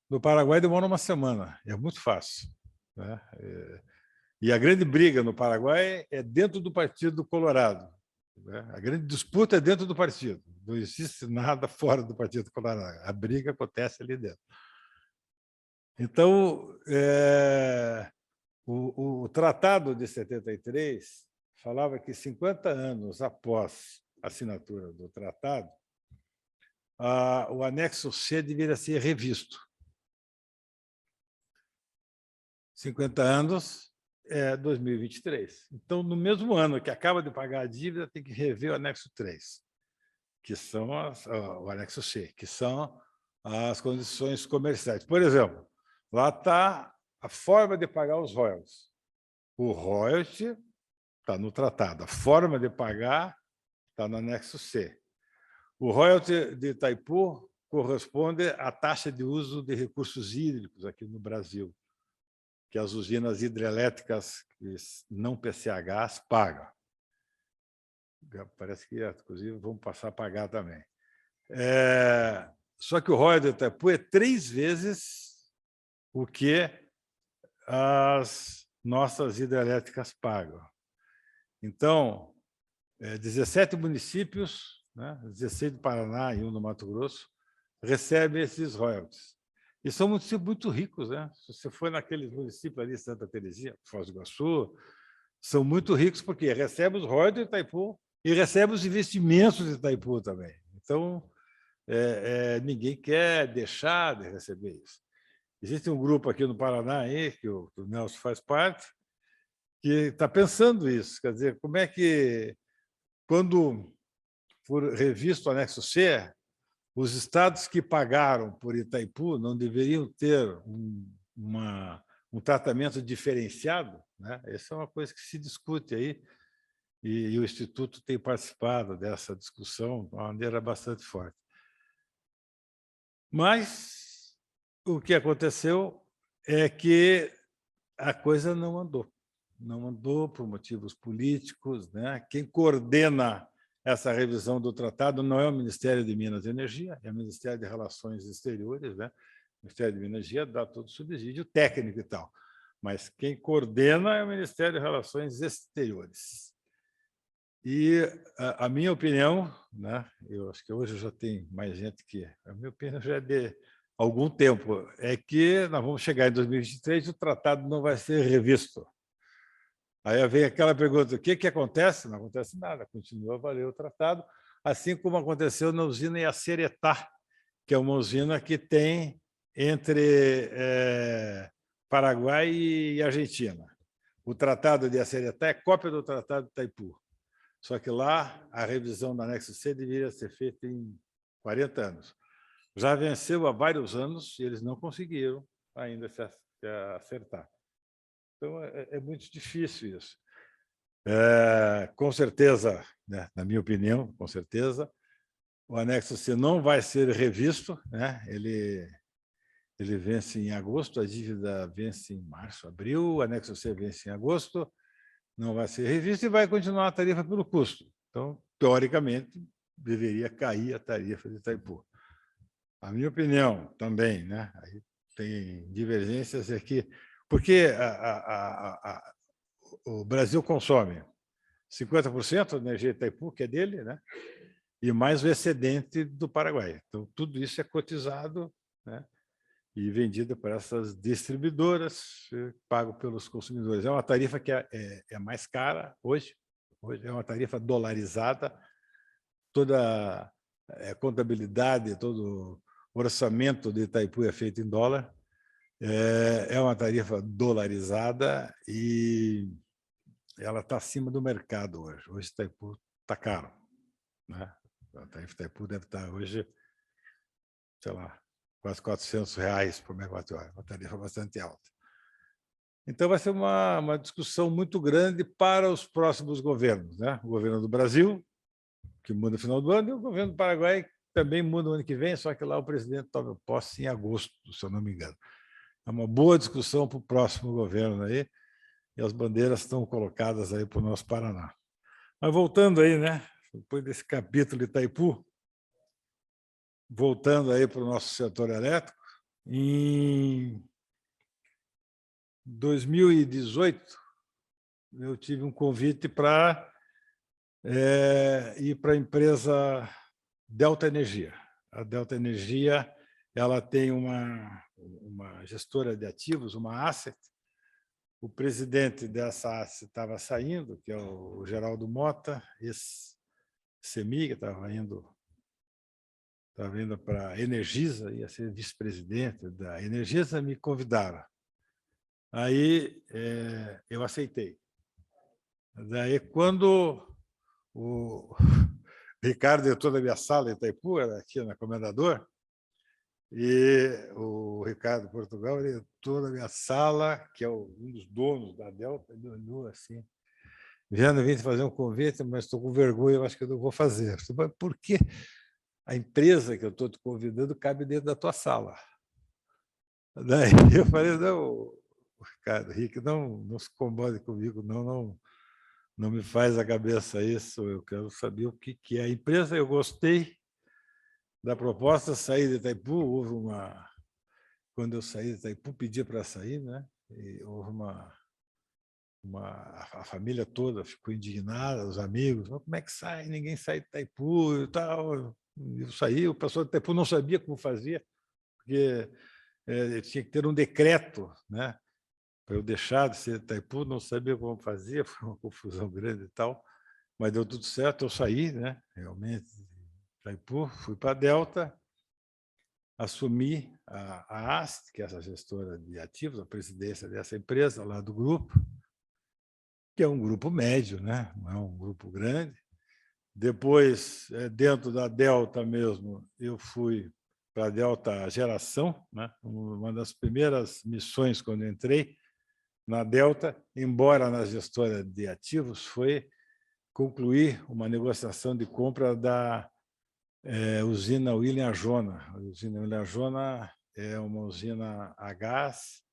No Paraguai demora uma semana. É muito fácil, né? E a grande briga no Paraguai é dentro do Partido Colorado, né? A grande disputa é dentro do partido. Não existe nada fora do Partido Colorado. A briga acontece ali dentro. Então, o Tratado de 73 falava que 50 anos após a assinatura do tratado, o anexo C deveria ser revisto. 50 anos é 2023. Então, no mesmo ano que acaba de pagar a dívida, tem que rever o anexo 3, que são o anexo C, que são as condições comerciais. Por exemplo, lá está a forma de pagar os royalties. O royalty está no tratado, a forma de pagar está no anexo C. O royalty de Itaipu corresponde à taxa de uso de recursos hídricos aqui no Brasil, que as usinas hidrelétricas não PCHs pagam. Parece que, inclusive, vão passar a pagar também. Só que o royalty de Itaipu é 3 vezes o que as nossas hidrelétricas pagam. Então, 17 municípios, né, 16 do Paraná e um do Mato Grosso, recebem esses royalties. E são municípios muito ricos, né? Se você for naqueles municípios ali, Santa Terezinha, Foz do Iguaçu, são muito ricos porque recebem os royalties de Itaipu e recebem os investimentos de Itaipu também. Então, ninguém quer deixar de receber isso. Existe um grupo aqui no Paraná, aí, que o Nelson faz parte, que está pensando isso. Quer dizer, como é que, quando for revisto o anexo C, os estados que pagaram por Itaipu não deveriam ter um tratamento diferenciado, né? Essa é uma coisa que se discute aí, e o Instituto tem participado dessa discussão de uma maneira bastante forte. Mas o que aconteceu é que a coisa não andou. Não andou por motivos políticos, né? Quem coordena essa revisão do tratado não é o Ministério de Minas e Energia, é o Ministério de Relações Exteriores, né? O Ministério de Minas e Energia dá todo o subsídio técnico e tal, mas quem coordena é o Ministério de Relações Exteriores. E a minha opinião, né? Eu acho que hoje já tem mais gente que... A minha opinião já é de algum tempo, é que nós vamos chegar em 2023 e o tratado não vai ser revisto. Aí vem aquela pergunta, o que acontece? Não acontece nada, continua a valer o tratado, assim como aconteceu na usina Yaceretá, que é uma usina que tem entre Paraguai e Argentina. O tratado de Yaceretá é cópia do tratado de Itaipu, só que lá a revisão do anexo C deveria ser feita em 40 anos. Já venceu há vários anos e eles não conseguiram ainda se acertar. Então, é muito difícil isso. Com certeza, né, na minha opinião, com certeza, o anexo C não vai ser revisto, né? Ele vence em agosto, a dívida vence em março, abril, o anexo C vence em agosto, não vai ser revisto e vai continuar a tarifa pelo custo. Então, teoricamente, deveria cair a tarifa de Itaipu. A minha opinião também, né? Aí tem divergências aqui, porque o Brasil consome 50% da energia de Itaipu, que é dele, né? E mais o excedente do Paraguai. Então, tudo isso é cotizado, né? E vendido para essas distribuidoras, pago pelos consumidores. É uma tarifa que é mais cara hoje é uma tarifa dolarizada, toda a contabilidade, todo o orçamento de Itaipu é feito em dólar, é uma tarifa dolarizada e ela está acima do mercado hoje. Hoje Itaipu está caro, né? A tarifa Itaipu deve estar hoje, sei lá, quase R$ 400 por megawatt-hora, uma tarifa bastante alta. Então, vai ser uma discussão muito grande para os próximos governos, né? O governo do Brasil, que muda no final do ano, e o governo do Paraguai também muda no ano que vem, só que lá o presidente toma posse em agosto, se eu não me engano. É uma boa discussão para o próximo governo aí, e as bandeiras estão colocadas aí para o nosso Paraná. Mas voltando aí, né? Depois desse capítulo de Itaipu, voltando aí para o nosso setor elétrico, em 2018, eu tive um convite para ir para a empresa Delta Energia. A Delta Energia ela tem uma gestora de ativos, uma asset. O presidente dessa asset estava saindo, que é o Geraldo Mota, ex-CEMIG, estava indo para a Energisa, ia ser vice-presidente da Energisa, me convidaram. Aí eu aceitei. Daí, quando o Ricardo entrou na minha sala em Itaipu, era aqui na Comendador, e o Ricardo Portugal ele entrou na minha sala, que é um dos donos da Delta, ele olhou assim, Viana, vim te fazer um convite, mas estou com vergonha, eu acho que eu não vou fazer. Mas por que a empresa que eu estou te convidando cabe dentro da tua sala? Daí eu falei, não, Ricardo, Rick, não se incomode comigo, não me faz a cabeça isso, eu quero saber o que é a empresa. Eu gostei da proposta, saí de Itaipu, quando eu saí de Itaipu, pedi para sair, né? E houve a família toda ficou indignada, os amigos, como é que sai? Ninguém sai de Itaipu e tal. Eu saí, o pessoal de Itaipu não sabia como fazia, porque tinha que ter um decreto, né? Para eu deixar de ser de Itaipu, não sabia como fazia, foi uma confusão grande e tal, mas deu tudo certo, eu saí, né? Realmente, de Itaipu, fui para a Delta, assumi a AST, que é essa gestora de ativos, a presidência dessa empresa lá do grupo, que é um grupo médio, né? Não é um grupo grande. Depois, dentro da Delta mesmo, eu fui para a Delta Geração, né? Uma das primeiras missões quando entrei na Delta, embora na gestora de ativos, foi concluir uma negociação de compra da usina William Jona. A usina William Jona é uma usina a gás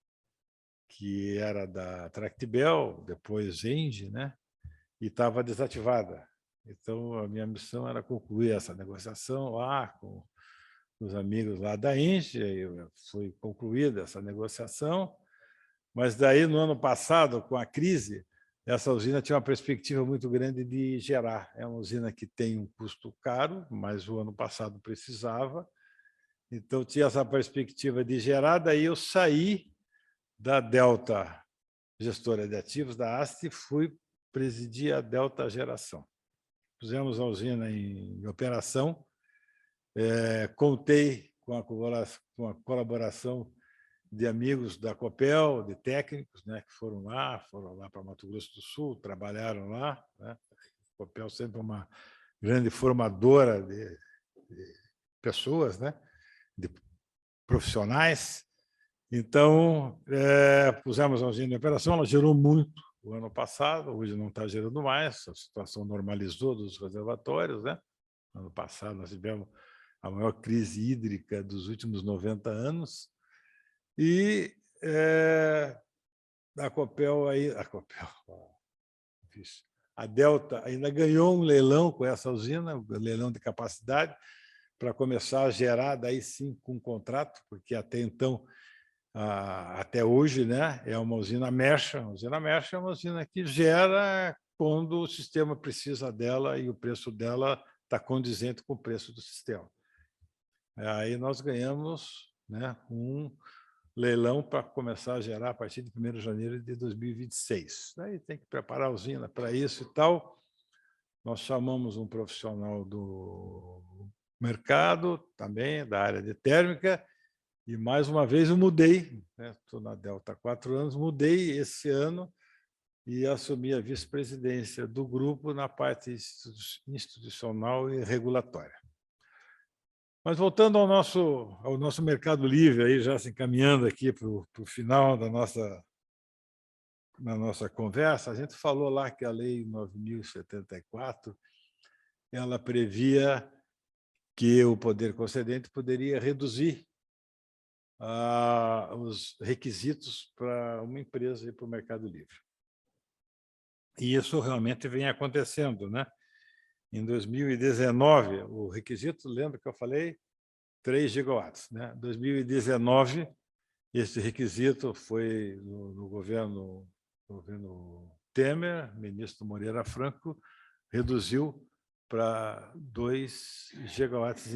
que era da Tractebel, depois Engie, né? E estava desativada. Então, a minha missão era concluir essa negociação lá com os amigos lá da Engie, foi concluída essa negociação, mas daí, no ano passado, com a crise, essa usina tinha uma perspectiva muito grande de gerar. É uma usina que tem um custo caro, mas o ano passado precisava, então tinha essa perspectiva de gerar, daí eu saí da Delta Gestora de Ativos, da AST, e fui presidir a Delta Geração. Pusemos a usina em operação, contei com a colaboração de amigos da Copel, de técnicos, né, que foram lá para Mato Grosso do Sul, trabalharam lá, né? A Copel sempre é uma grande formadora de pessoas, né, de profissionais. Então, pusemos a usina em operação, ela gerou muito o ano passado, hoje não está gerando mais, a situação normalizou dos reservatórios, né? Ano passado nós tivemos a maior crise hídrica dos últimos 90 anos, e a Delta ainda ganhou um leilão com essa usina, um leilão de capacidade, para começar a gerar, daí sim, com um contrato, porque até então, até hoje, né, é uma usina Mercha. A usina Mercha é uma usina que gera quando o sistema precisa dela e o preço dela está condizente com o preço do sistema. Aí nós ganhamos, né, um leilão para começar a gerar a partir de 1º de janeiro de 2026. Aí tem que preparar a usina para isso e tal. Nós chamamos um profissional do mercado, também da área de térmica, e, mais uma vez, eu mudei. Estou na Delta há 4 anos, mudei esse ano e assumi a vice-presidência do grupo na parte institucional e regulatória. Mas, voltando ao nosso Mercado Livre, aí já se encaminhando aqui para o final da nossa conversa, a gente falou lá que a Lei 9.074 ela previa que o poder concedente poderia reduzir os requisitos para uma empresa ir para o Mercado Livre. E isso realmente vem acontecendo, né? Em 2019, o requisito, lembra que eu falei? 3 gigawatts. Né? Em 2019, esse requisito foi no governo Temer, ministro Moreira Franco, reduziu para 2,5 gigawatts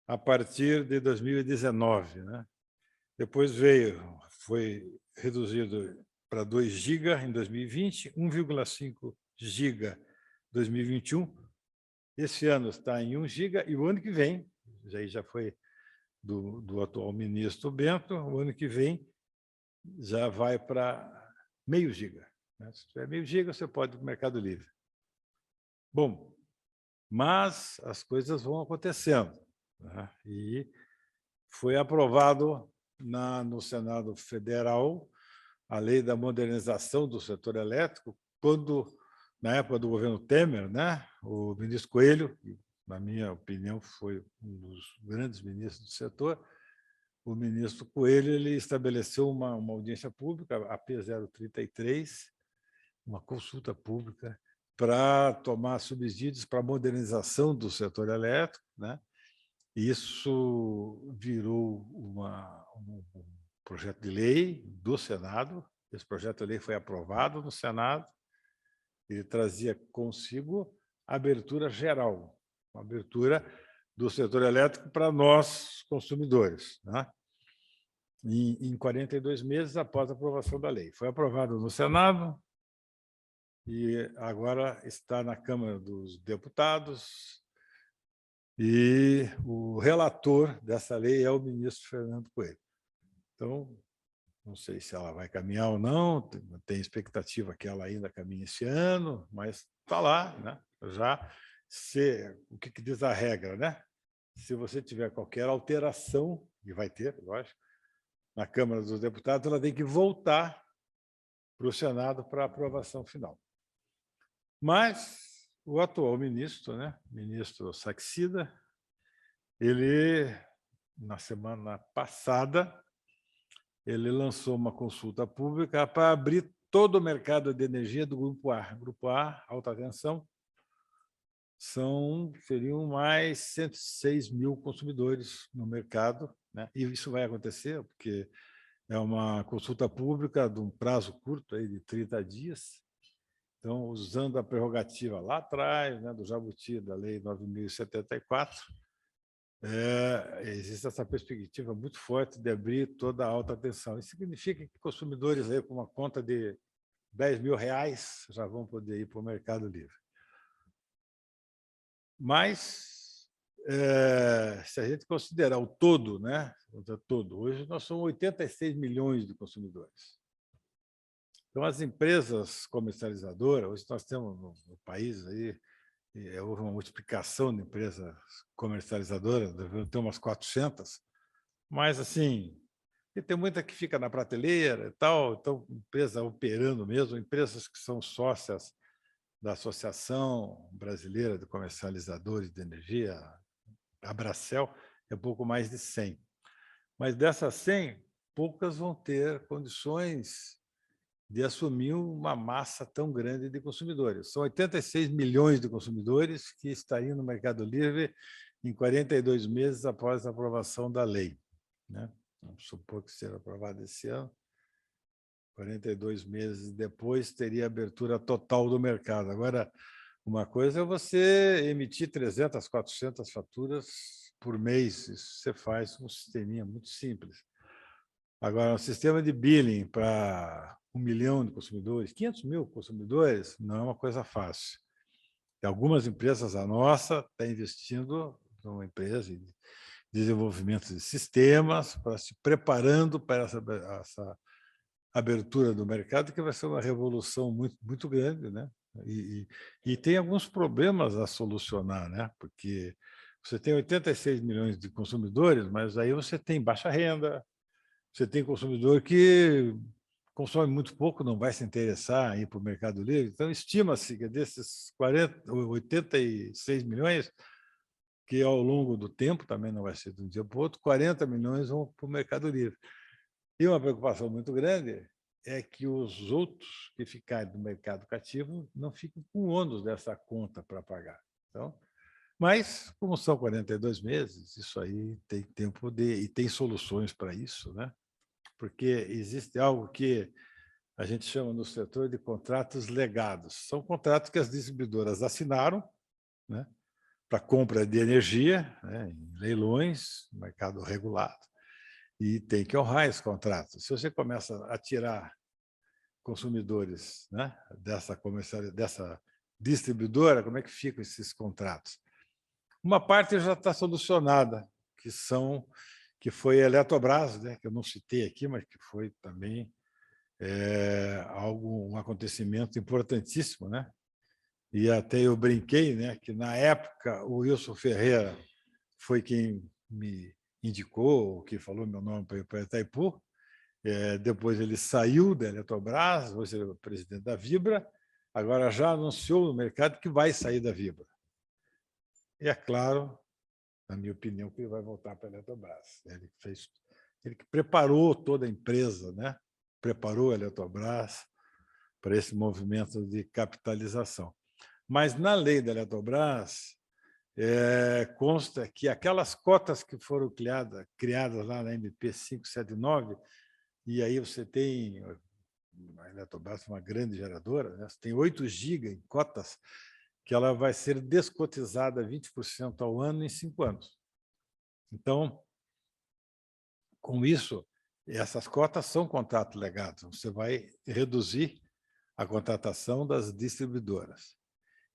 a partir de 2019. Né? Depois foi reduzido para 2 giga em 2020, 1,5 giga em 2021. Esse ano está em 1 giga e o ano que vem, já foi do atual ministro Bento, o ano que vem já vai para meio giga. Né? Se tiver meio giga, você pode ir para o Mercado Livre. Bom, mas as coisas vão acontecendo. Né? E foi aprovado no Senado Federal a Lei da Modernização do Setor Elétrico, quando, na época do governo Temer, né, o ministro Coelho, que, na minha opinião, foi um dos grandes ministros do setor, o ministro Coelho ele estabeleceu uma audiência pública, a P033, uma consulta pública, para tomar subsídios para a modernização do setor elétrico, né? Isso virou um projeto de lei do Senado. Esse projeto de lei foi aprovado no Senado. Ele trazia consigo a abertura geral, uma abertura do setor elétrico para nós, consumidores, né? Em 42 meses após a aprovação da lei. Foi aprovado no Senado e agora está na Câmara dos Deputados, e o relator dessa lei é o ministro Fernando Coelho. Então, não sei se ela vai caminhar ou não, tem expectativa que ela ainda caminhe esse ano, mas está lá, né? Já o que diz a regra, né? Se você tiver qualquer alteração, e vai ter, lógico, na Câmara dos Deputados, ela tem que voltar para o Senado para aprovação final. Mas o atual ministro, né, ministro Saxida, ele, na semana passada, ele lançou uma consulta pública para abrir todo o mercado de energia do Grupo A. Grupo A, alta tensão, seriam mais 106 mil consumidores no mercado, né? E isso vai acontecer porque é uma consulta pública de um prazo curto, aí, de 30 dias. Então, usando a prerrogativa lá atrás, né, do Jabuti, da Lei 9.074, existe essa perspectiva muito forte de abrir toda a alta tensão. Isso significa que consumidores aí com uma conta de R$10 mil já vão poder ir para o Mercado Livre. Mas, se a gente considerar o todo, né, hoje nós somos 86 milhões de consumidores. Então, as empresas comercializadoras, hoje nós temos no país aí, houve uma multiplicação de empresas comercializadoras, devemos ter umas 400, mas, assim, tem muita que fica na prateleira e tal, então, empresa operando mesmo, empresas que são sócias da Associação Brasileira de Comercializadores de Energia, a Abracel, é pouco mais de 100. Mas dessas 100, poucas vão ter condições de assumir uma massa tão grande de consumidores. São 86 milhões de consumidores que estariam no Mercado Livre em 42 meses após a aprovação da lei. Né? Vamos supor que seja aprovada esse ano. 42 meses depois, teria abertura total do mercado. Agora, uma coisa é você emitir 300, 400 faturas por mês. Isso você faz com um sisteminha muito simples. Agora, um sistema de billing para 1 milhão de consumidores, 500 mil consumidores, não é uma coisa fácil. E algumas empresas, a nossa, está investindo numa empresa de desenvolvimento de sistemas para se preparando para essa abertura do mercado, que vai ser uma revolução muito, muito grande, né? E tem alguns problemas a solucionar, né? Porque você tem 86 milhões de consumidores, mas aí você tem baixa renda, você tem consumidor que consome muito pouco, não vai se interessar em ir para o Mercado Livre. Então, estima-se que desses 86 milhões, que ao longo do tempo, também não vai ser de um dia para o outro, 40 milhões vão para o Mercado Livre. E uma preocupação muito grande é que os outros que ficarem no mercado cativo não fiquem com o ônus dessa conta para pagar. Então, mas, como são 42 meses, isso aí tem tempo e tem soluções para isso, né? Porque existe algo que a gente chama no setor de contratos legados. São contratos que as distribuidoras assinaram, né, para compra de energia, né, em leilões, mercado regulado, e tem que honrar esse contrato. Se você começa a tirar consumidores, né, dessa distribuidora, como é que ficam esses contratos? Uma parte já está solucionada, que foi a Eletrobras, né, que eu não citei aqui, mas que foi também um acontecimento importantíssimo, né? E até eu brinquei, né, que na época o Wilson Ferreira foi quem me indicou, que falou meu nome para Itaipu. Depois ele saiu da Eletrobras, hoje ele é o presidente da Vibra, agora já anunciou no mercado que vai sair da Vibra. E é claro, na minha opinião, que ele vai voltar para a Eletrobras. Ele que preparou toda a empresa, né? Preparou a Eletrobras para esse movimento de capitalização. Mas na lei da Eletrobras consta que aquelas cotas que foram criadas lá na MP 579, e aí você tem a Eletrobras, uma grande geradora, né? Você tem 8 GB em cotas, que ela vai ser descotizada 20% ao ano em 5 anos. Então, com isso, essas cotas são contratos legados. Você vai reduzir a contratação das distribuidoras.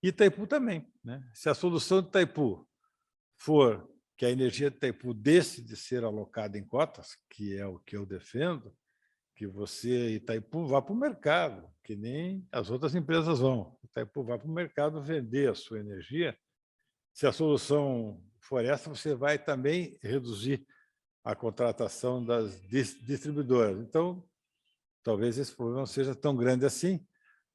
E Itaipu também, né? Se a solução de Itaipu for que a energia de Itaipu deixe de ser alocada em cotas, que é o que eu defendo, que você, Itaipu, vá para o mercado, que nem as outras empresas vão. Itaipu vá para o mercado vender a sua energia. Se a solução for essa, você vai também reduzir a contratação das distribuidoras. Então, talvez esse problema não seja tão grande assim,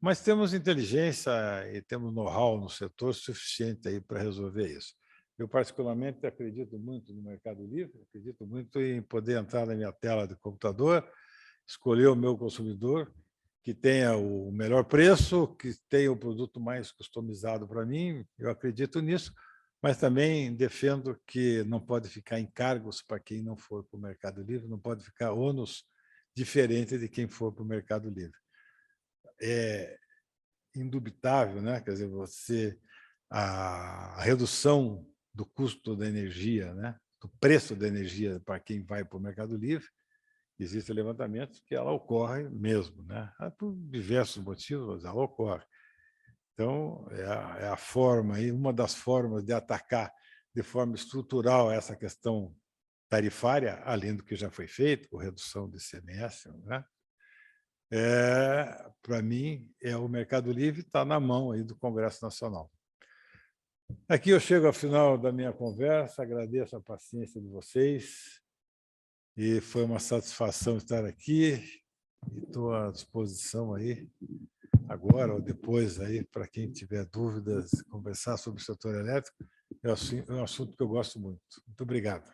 mas temos inteligência e temos know-how no setor suficiente aí para resolver isso. Eu, particularmente, acredito muito no Mercado Livre, acredito muito em poder entrar na minha tela de computador, escolher o meu consumidor, que tenha o melhor preço, que tenha o produto mais customizado para mim. Eu acredito nisso, mas também defendo que não pode ficar encargos para quem não for para o Mercado Livre, não pode ficar ônus diferente de quem for para o Mercado Livre. É indubitável, né? Quer dizer, a redução do custo da energia, né? Do preço da energia para quem vai para o Mercado Livre, existem levantamentos que ela ocorre mesmo, né? Por diversos motivos, mas ela ocorre. Então, é a forma, uma das formas de atacar de forma estrutural essa questão tarifária, além do que já foi feito, com redução do ICMS, né? Para mim, o Mercado Livre está na mão aí do Congresso Nacional. Aqui eu chego ao final da minha conversa, agradeço a paciência de vocês, e foi uma satisfação estar aqui, e estou à disposição aí, agora ou depois, aí, para quem tiver dúvidas, conversar sobre o setor elétrico. É um assunto que eu gosto muito. Muito obrigado.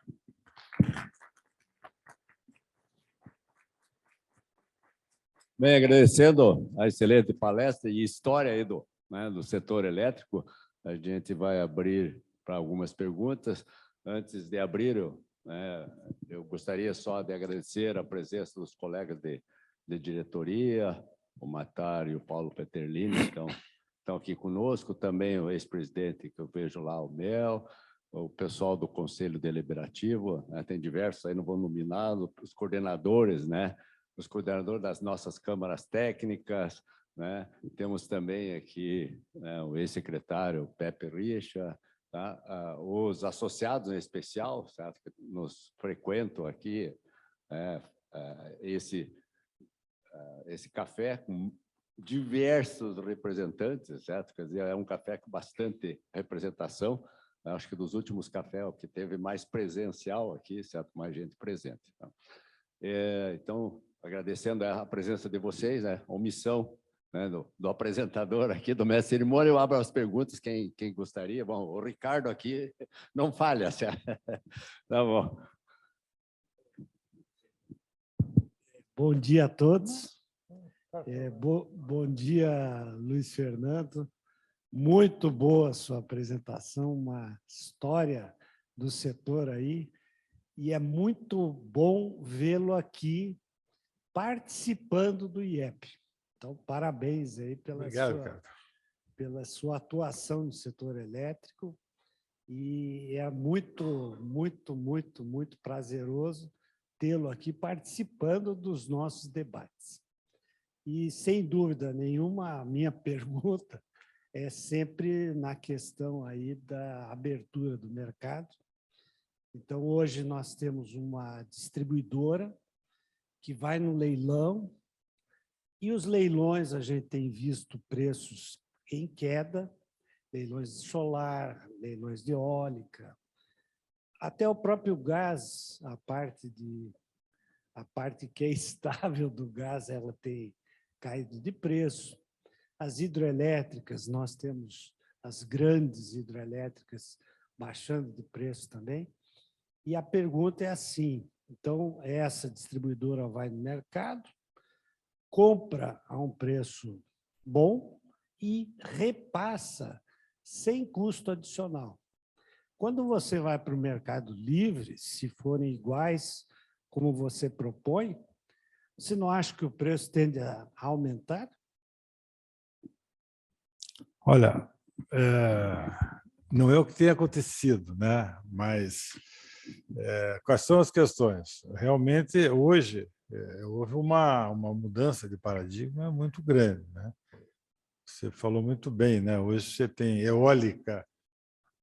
Bem, agradecendo a excelente palestra e história aí do setor elétrico, a gente vai abrir para algumas perguntas. Antes de abrir, eu gostaria só de agradecer a presença dos colegas de de diretoria, o Matar e o Paulo Peterlini estão aqui conosco, também o ex-presidente que eu vejo lá, o Mel, o pessoal do Conselho Deliberativo, né? Tem diversos aí, não vou nominar, os coordenadores, né? Os coordenadores das nossas câmaras técnicas, né? Temos também aqui, né, o ex-secretário Pepe Richa, tá? Os associados em especial, certo? Que nos frequentam aqui, esse café com diversos representantes, certo? Quer dizer, é um café com bastante representação. Acho que dos últimos cafés, o que teve mais presencial aqui, certo? Mais gente presente. Tá? Então, agradecendo a presença de vocês, né? A omissão, né, do apresentador aqui, do mestre cerimônia, eu abro as perguntas, quem gostaria. Bom, o Ricardo aqui não falha, certo? Tá bom. Bom dia a todos. Bom dia, Luiz Fernando. Muito boa a sua apresentação, uma história do setor aí, e é muito bom vê-lo aqui participando do IEP. Então, parabéns aí pela sua atuação no setor elétrico, e é muito prazeroso tê-lo aqui participando dos nossos debates. E, sem dúvida nenhuma, a minha pergunta é sempre na questão aí da abertura do mercado. Então, hoje nós temos uma distribuidora que vai no leilão, e os leilões a gente tem visto preços em queda, leilões de solar, leilões de eólica, até o próprio gás, a parte que é estável do gás, ela tem caído de preço. As hidroelétricas, nós temos as grandes hidroelétricas baixando de preço também. E a pergunta é assim, então, essa distribuidora vai no mercado, compra a um preço bom e repassa sem custo adicional. Quando você vai para o mercado livre, se forem iguais, como você propõe, você não acha que o preço tende a aumentar? Olha, não é o que tem acontecido, né? Mas quais são as questões? Realmente, hoje, houve uma mudança de paradigma muito grande, né? Você falou muito bem, né? Hoje você tem eólica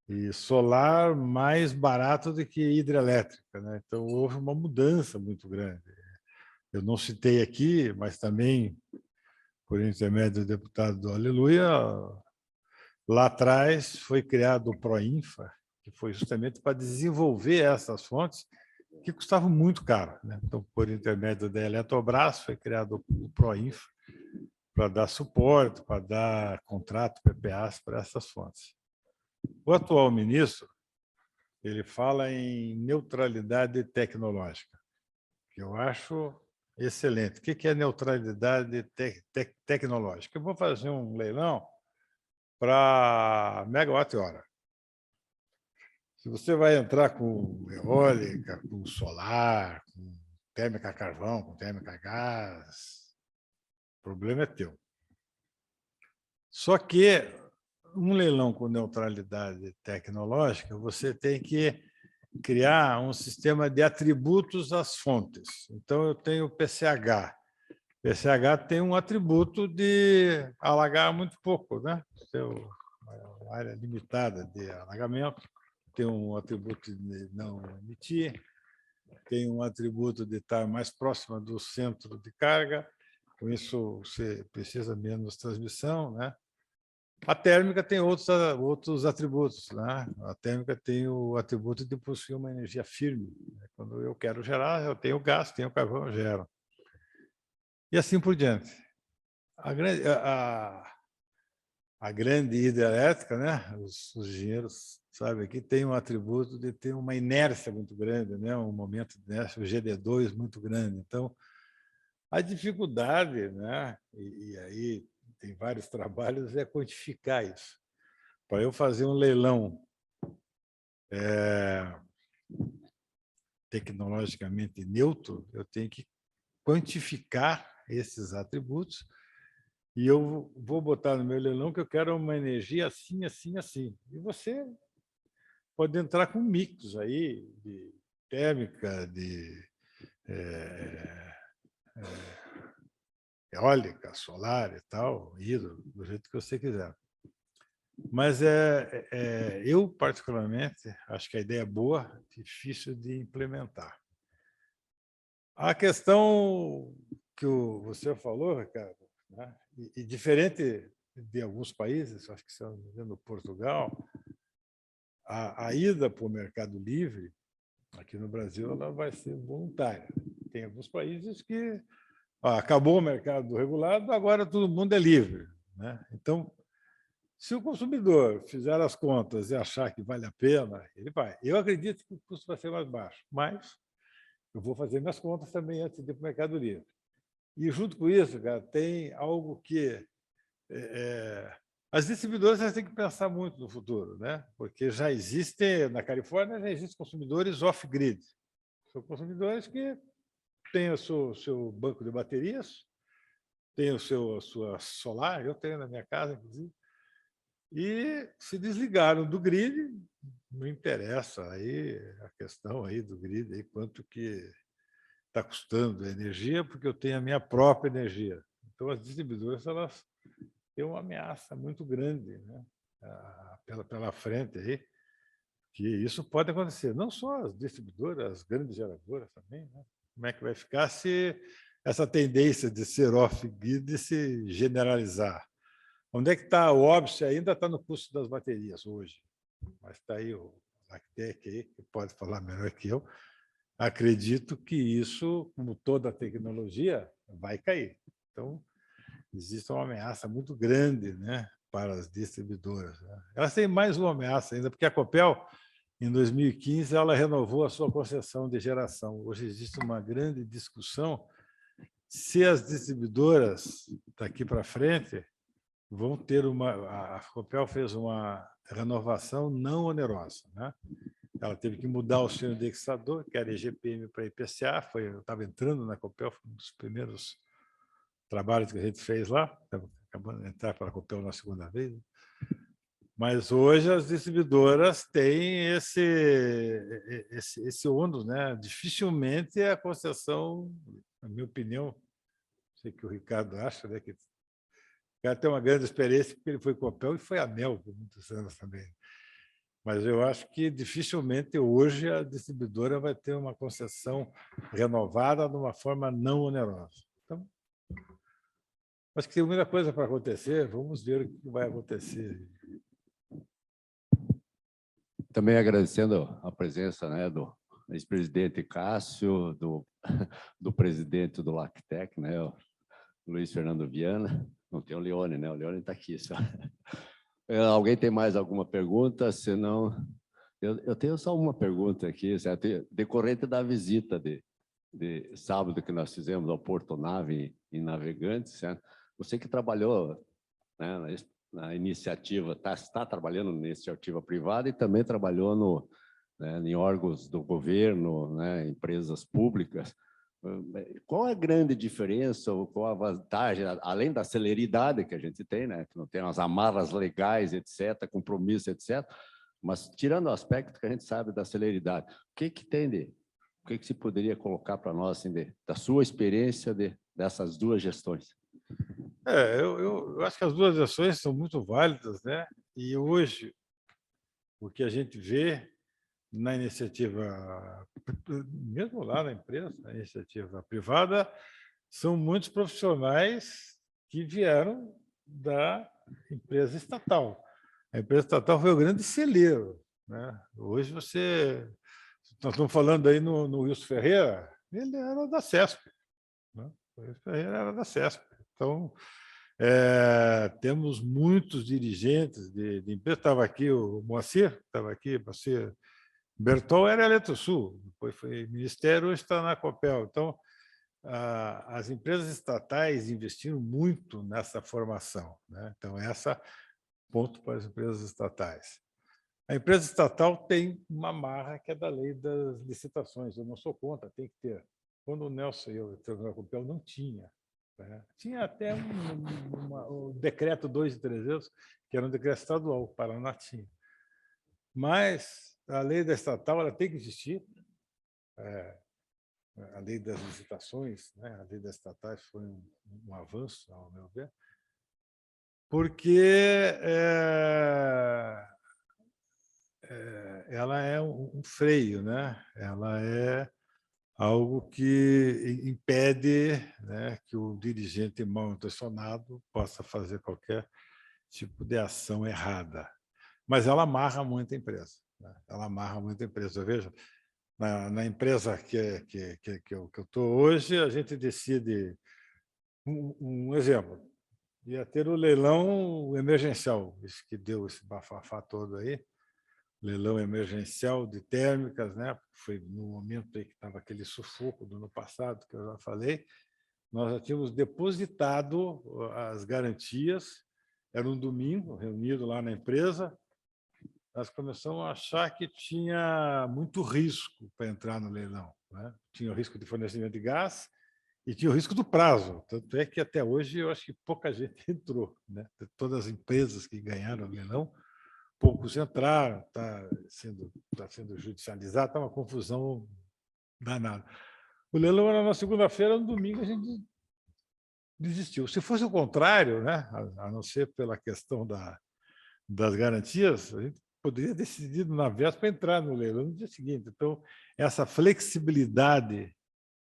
e solar mais barato do que hidrelétrica, né? Então, houve uma mudança muito grande. Eu não citei aqui, mas também, por intermédio do deputado do Aleluia, lá atrás foi criado o Proinfa, que foi justamente para desenvolver essas fontes que custavam muito caro, né? Então, por intermédio da Eletrobras, foi criado o Proinfa para dar suporte, para dar contrato, PPAs para essas fontes. O atual ministro, ele fala em neutralidade tecnológica, que eu acho excelente. O que é neutralidade tecnológica? Eu vou fazer um leilão para megawatt-hora. Se você vai entrar com eólica, com solar, com térmica a carvão, com térmica a gás, o problema é teu. Só que um leilão com neutralidade tecnológica, você tem que criar um sistema de atributos às fontes. Então, eu tenho o PCH. O PCH tem um atributo de alagar muito pouco, né? Tem uma área limitada de alagamento, tem um atributo de não emitir, tem um atributo de estar mais próxima do centro de carga, com isso você precisa menos transmissão, né? A térmica tem outros atributos, né? A térmica tem o atributo de possuir uma energia firme. Quando eu quero gerar, eu tenho gás, tenho carvão, eu gero. E assim por diante. A grande hidrelétrica, né? Os engenheiros sabem que tem um atributo de ter uma inércia muito grande, né? Um momento de inércia, o GD2 muito grande. Então, a dificuldade, né? E aí tem vários trabalhos, é quantificar isso. Para eu fazer um leilão tecnologicamente neutro, eu tenho que quantificar esses atributos e eu vou botar no meu leilão que eu quero uma energia assim, assim, assim. E você pode entrar com mix aí de térmica, de eólica, solar e tal, hidro, do jeito que você quiser. Mas eu, particularmente, acho que a ideia é boa, difícil de implementar. A questão que você falou, Ricardo, né? E diferente de alguns países, acho que se não me engano, Portugal, a ida para o mercado livre, aqui no Brasil, ela vai ser voluntária. Tem alguns países que acabou o mercado regulado, agora todo mundo é livre, né? Então, se o consumidor fizer as contas e achar que vale a pena, ele vai. Eu acredito que o custo vai ser mais baixo, mas eu vou fazer minhas contas também antes de ir para o mercado livre. E, junto com isso, cara, tem algo que as distribuidoras têm que pensar muito no futuro, né? Porque já existe, na Califórnia, já existem consumidores off-grid. São consumidores que têm o seu banco de baterias, têm a sua solar, eu tenho na minha casa, inclusive, e se desligaram do grid. Não interessa aí a questão aí do grid, aí quanto que está custando a energia, porque eu tenho a minha própria energia. Então, as distribuidoras elas têm uma ameaça muito grande, né? pela frente aí, que isso pode acontecer. Não só as distribuidoras, as grandes geradoras também, né? Como é que vai ficar se essa tendência de ser off-grid se generalizar? Onde é que está o óbice? Ainda está no custo das baterias hoje, mas está aí o Lactec, aí, que pode falar melhor que eu. Acredito que isso, como toda a tecnologia, vai cair. Então, existe uma ameaça muito grande, né, para as distribuidoras, né? Elas têm mais uma ameaça ainda, porque a Copel, em 2015, ela renovou a sua concessão de geração. Hoje existe uma grande discussão se as distribuidoras, daqui para frente, vão ter a Copel fez uma renovação não onerosa, né? Ela teve que mudar o seu indexador, que era IGPM para IPCA, eu estava entrando na Copel, foi um dos primeiros trabalhos que a gente fez lá, acabando de entrar para a Copel na segunda vez. Mas hoje as distribuidoras têm esse ônus, né? Dificilmente a concessão, na minha opinião, sei que o Ricardo acha, né, que o cara tem uma grande experiência, porque ele foi Copel e foi ANEEL por muitos anos também. Mas eu acho que dificilmente hoje a distribuidora vai ter uma concessão renovada de uma forma não onerosa. Então, acho que tem muita coisa para acontecer, vamos ver o que vai acontecer. Também agradecendo a presença, né, do ex-presidente Cássio, do presidente do Lactec, né, o Luiz Fernando Viana. Não tem o Leone, né? O Leone está aqui só. Alguém tem mais alguma pergunta? Se não, eu tenho só uma pergunta aqui, certo? Decorrente da visita de sábado que nós fizemos ao Porto Nave em Navegantes, certo? Você que trabalhou, né, na iniciativa, está trabalhando na iniciativa privada e também trabalhou em órgãos do governo, né, empresas públicas. Qual é a grande diferença, ou qual a vantagem, além da celeridade que a gente tem, né, que não tem as amarras legais, etc., compromisso, etc., mas tirando o aspecto que a gente sabe da celeridade, o que tem o que se poderia colocar para nós, assim, da sua experiência dessas duas gestões? Eu acho que as duas ações são muito válidas, né? E hoje, o que a gente vê na iniciativa, mesmo lá na empresa, na iniciativa privada, são muitos profissionais que vieram da empresa estatal. A empresa estatal foi o grande celeiro, né? Hoje nós estamos falando aí no Wilson Ferreira, ele era da CESP, né? O Wilson Ferreira era da CESP. Então, temos muitos dirigentes de empresa. Estava aqui o Moacir, Moacir Bertol era Eletrosul, depois foi ministério, hoje está na Copel. Então, as empresas estatais investiram muito nessa formação, né? Então, ponto para as empresas estatais. A empresa estatal tem uma amarra que é da lei das licitações. Eu não sou contra, tem que ter. Quando o Nelson e eu entramos na Copel, não tinha. né? Tinha até o decreto 2 de 300, que era um decreto estadual, o Paraná tinha. Mas a lei da estatal ela tem que existir. A lei das licitações, né? A lei das estatais foi um avanço, ao meu ver, porque ela é um freio, né? Ela é algo que impede, né, que o dirigente mal intencionado possa fazer qualquer tipo de ação errada. Mas ela amarra muita empresa, né? Ela amarra muita empresa. Eu vejo, na empresa que eu estou hoje, a gente decide... Um exemplo, ia ter o leilão emergencial, isso que deu esse bafafá todo aí, leilão emergencial de térmicas, né? Foi no momento em que estava aquele sufoco do ano passado, que eu já falei. Nós já tínhamos depositado as garantias, era um domingo, reunido lá na empresa, nós começamos a achar que tinha muito risco para entrar no leilão, né? Tinha o risco de fornecimento de gás e tinha o risco do prazo. Tanto é que, até hoje, eu acho que pouca gente entrou, né? Todas as empresas que ganharam o leilão, poucos entraram, está sendo judicializado, está uma confusão danada. O leilão era na segunda-feira, no domingo a gente desistiu. Se fosse o contrário, né, a não ser pela questão das garantias, a gente poderia ter decidido na véspera entrar no leilão no dia seguinte. Então, essa flexibilidade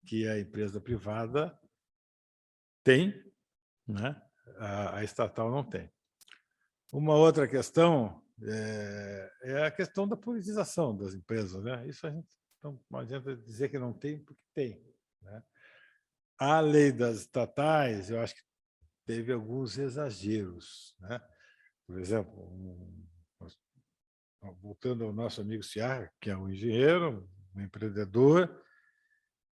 que a empresa privada tem, né, a estatal não tem. Uma outra questão é a questão da politização das empresas, né? Isso a gente não adianta dizer que não tem, porque tem, né? A lei das estatais, eu acho que teve alguns exageros, né? Por exemplo, voltando ao nosso amigo Ciar, que é um engenheiro, um empreendedor,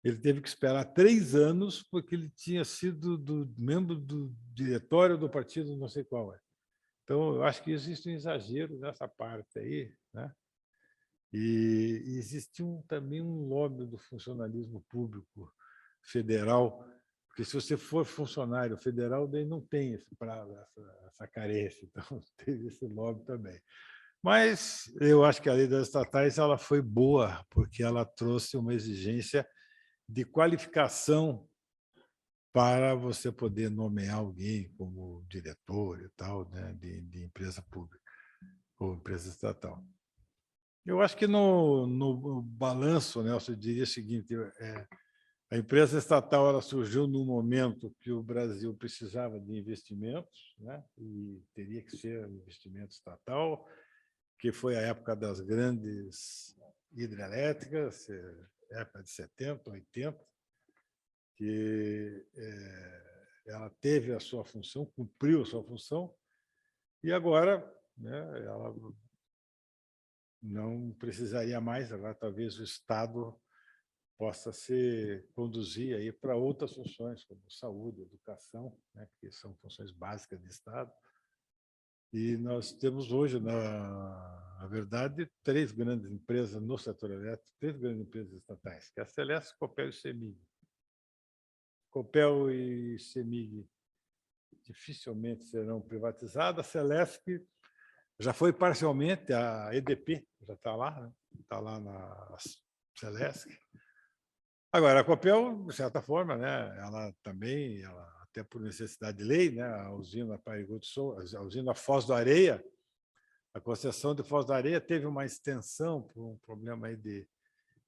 ele teve que esperar 3 anos porque ele tinha sido membro do diretório do partido, não sei qual é. Então, eu acho que existe um exagero nessa parte aí, né? E existe também um lobby do funcionalismo público federal, porque se você for funcionário federal, daí não tem esse prazo, essa carência, então teve esse lobby também. Mas eu acho que a lei das estatais ela foi boa, porque ela trouxe uma exigência de qualificação para você poder nomear alguém como diretor e tal, né, de empresa pública ou empresa estatal. Eu acho que no balanço, Nelson, eu diria o seguinte: a empresa estatal ela surgiu num momento que o Brasil precisava de investimentos, né, e teria que ser um investimento estatal, que foi a época das grandes hidrelétricas, época de 70, 80, que ela teve a sua função, cumpriu a sua função, e agora, né, ela não precisaria mais, agora talvez o Estado possa se conduzir aí para outras funções, como saúde, educação, né, que são funções básicas do Estado. E nós temos hoje, na verdade, 3 grandes empresas no setor elétrico, 3 grandes empresas estatais, que é a Celesc, Copel e CEMIG. Copel e CEMIG dificilmente serão privatizadas. A Celesc já foi parcialmente, a EDP já está lá, né? Está lá na Celesc. Agora, a Copel, de certa forma, né, ela também, até por necessidade de lei, né, a usina Parigot de Souza, a usina Foz do Areia, a concessão de Foz do Areia teve uma extensão por um problema aí de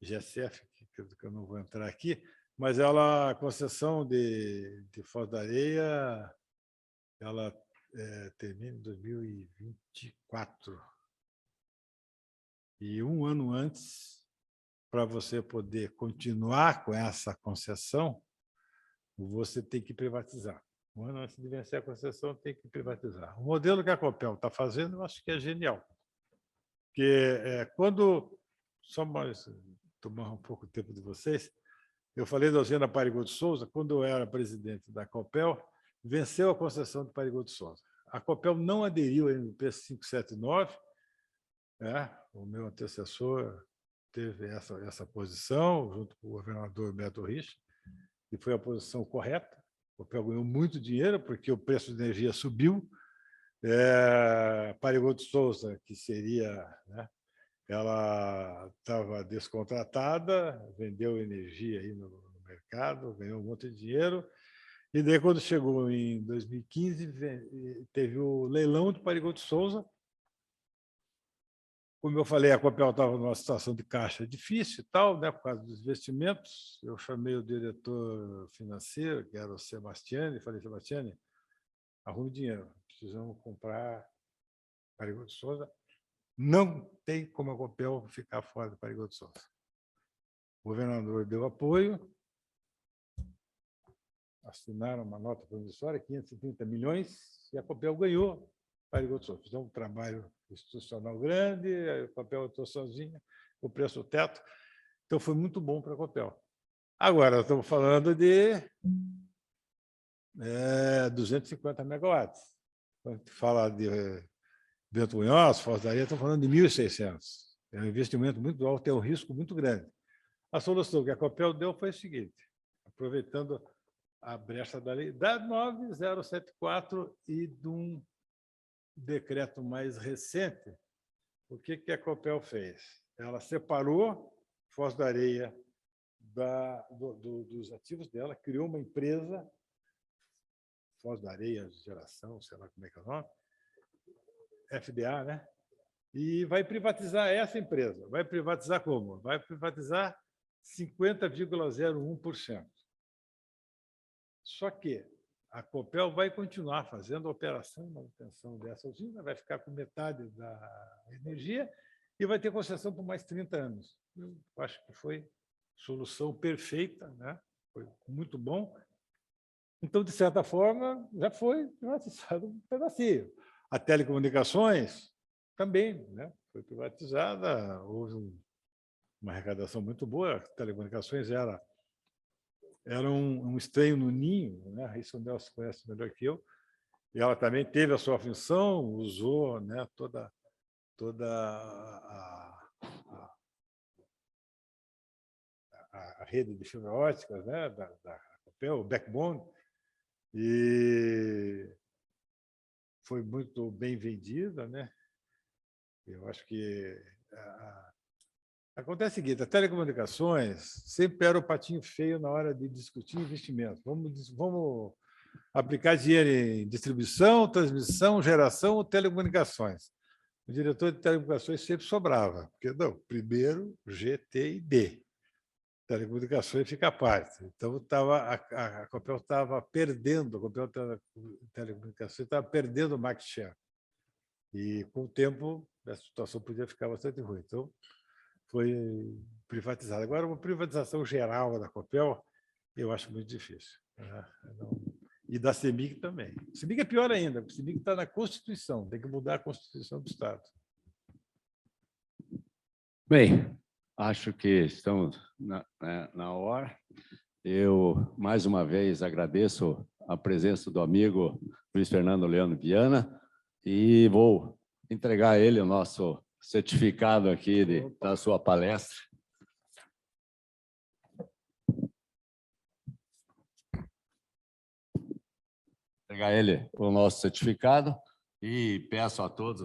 GSF, que eu não vou entrar aqui, mas a concessão de Foz do Areia ela termina em 2024. E um ano antes, para você poder continuar com essa concessão, você tem que privatizar. Um ano antes de vencer a concessão, tem que privatizar. O modelo que a Copel está fazendo, eu acho que é genial. Porque quando... Só mais tomar um pouco de tempo de vocês. Eu falei da usina Parigot de Souza, quando eu era presidente da Copel, venceu a concessão de Parigot de Souza. A Copel não aderiu ao MP 579, né? O meu antecessor teve essa posição, junto com o governador Beto Richa, e foi a posição correta, A Copel ganhou muito dinheiro, porque o preço de energia subiu. Parigot de Souza, que seria, né, ela estava descontratada, vendeu energia aí no mercado, ganhou um monte de dinheiro. E daí, quando chegou em 2015, teve o leilão de Parigot de Souza. Como eu falei, a Copel estava numa situação de caixa difícil e tal, né, por causa dos investimentos. Eu chamei o diretor financeiro, que era o Sebastiani, e falei: Sebastiani, arrume dinheiro, precisamos comprar Parigot de Souza. Não tem como a Copel ficar fora do Parigot de Souza. O governador deu apoio, assinaram uma nota promissória, 530 milhões, e a Copel ganhou Parigot de Souza. Fizemos um trabalho institucional grande, a Copel estou sozinha, o preço do teto. Então, foi muito bom para a Copel. Agora, estamos falando de 250 megawatts. Quando a gente fala de Bento Munhoz, Foz do Areia, estamos falando de 1.600. É um investimento muito alto, tem um risco muito grande. A solução que a Copel deu foi a seguinte, aproveitando a brecha da lei da 9074 e de um decreto mais recente, o que a Copel fez? Ela separou Foz do Areia dos ativos dela, criou uma empresa, Foz do Areia Geração, sei lá como é que é o nome, FDA, né? E vai privatizar essa empresa. Vai privatizar como? Vai privatizar 50,01%. Só que a Copel vai continuar fazendo a operação e manutenção dessa usina, vai ficar com metade da energia e vai ter concessão por mais 30 anos. Eu acho que foi a solução perfeita, né? Foi muito bom. Então, de certa forma, já foi privatizado um pedacinho. A telecomunicações também, né? Foi privatizada, houve uma arrecadação muito boa. A telecomunicações era um estranho no ninho, né? Isso o Nelson conhece melhor que eu. E ela também teve a sua função, usou, né, toda a rede de fibra ótica, né, da Copel, o backbone, e foi muito bem vendida, né? Eu acho que acontece o seguinte: a telecomunicações sempre era o patinho feio na hora de discutir investimento. Vamos aplicar dinheiro em distribuição, transmissão, geração ou telecomunicações. O diretor de telecomunicações sempre sobrava, porque não, primeiro G, T e D. Telecomunicações fica à parte. Então, a Copel estava perdendo, a Copel Telecomunicações estava perdendo o market share. E, com o tempo, a situação podia ficar bastante ruim. Então, foi privatizada. Agora, uma privatização geral da Copel, eu acho muito difícil. E da CEMIG também. A CEMIG é pior ainda, porque a CEMIG está na Constituição, tem que mudar a Constituição do Estado. Bem, acho que estamos na hora. Eu, mais uma vez, agradeço a presença do amigo Luiz Fernando Leandro Viana e vou entregar a ele o nosso certificado aqui da sua palestra. Entregar a ele o nosso certificado e peço a todos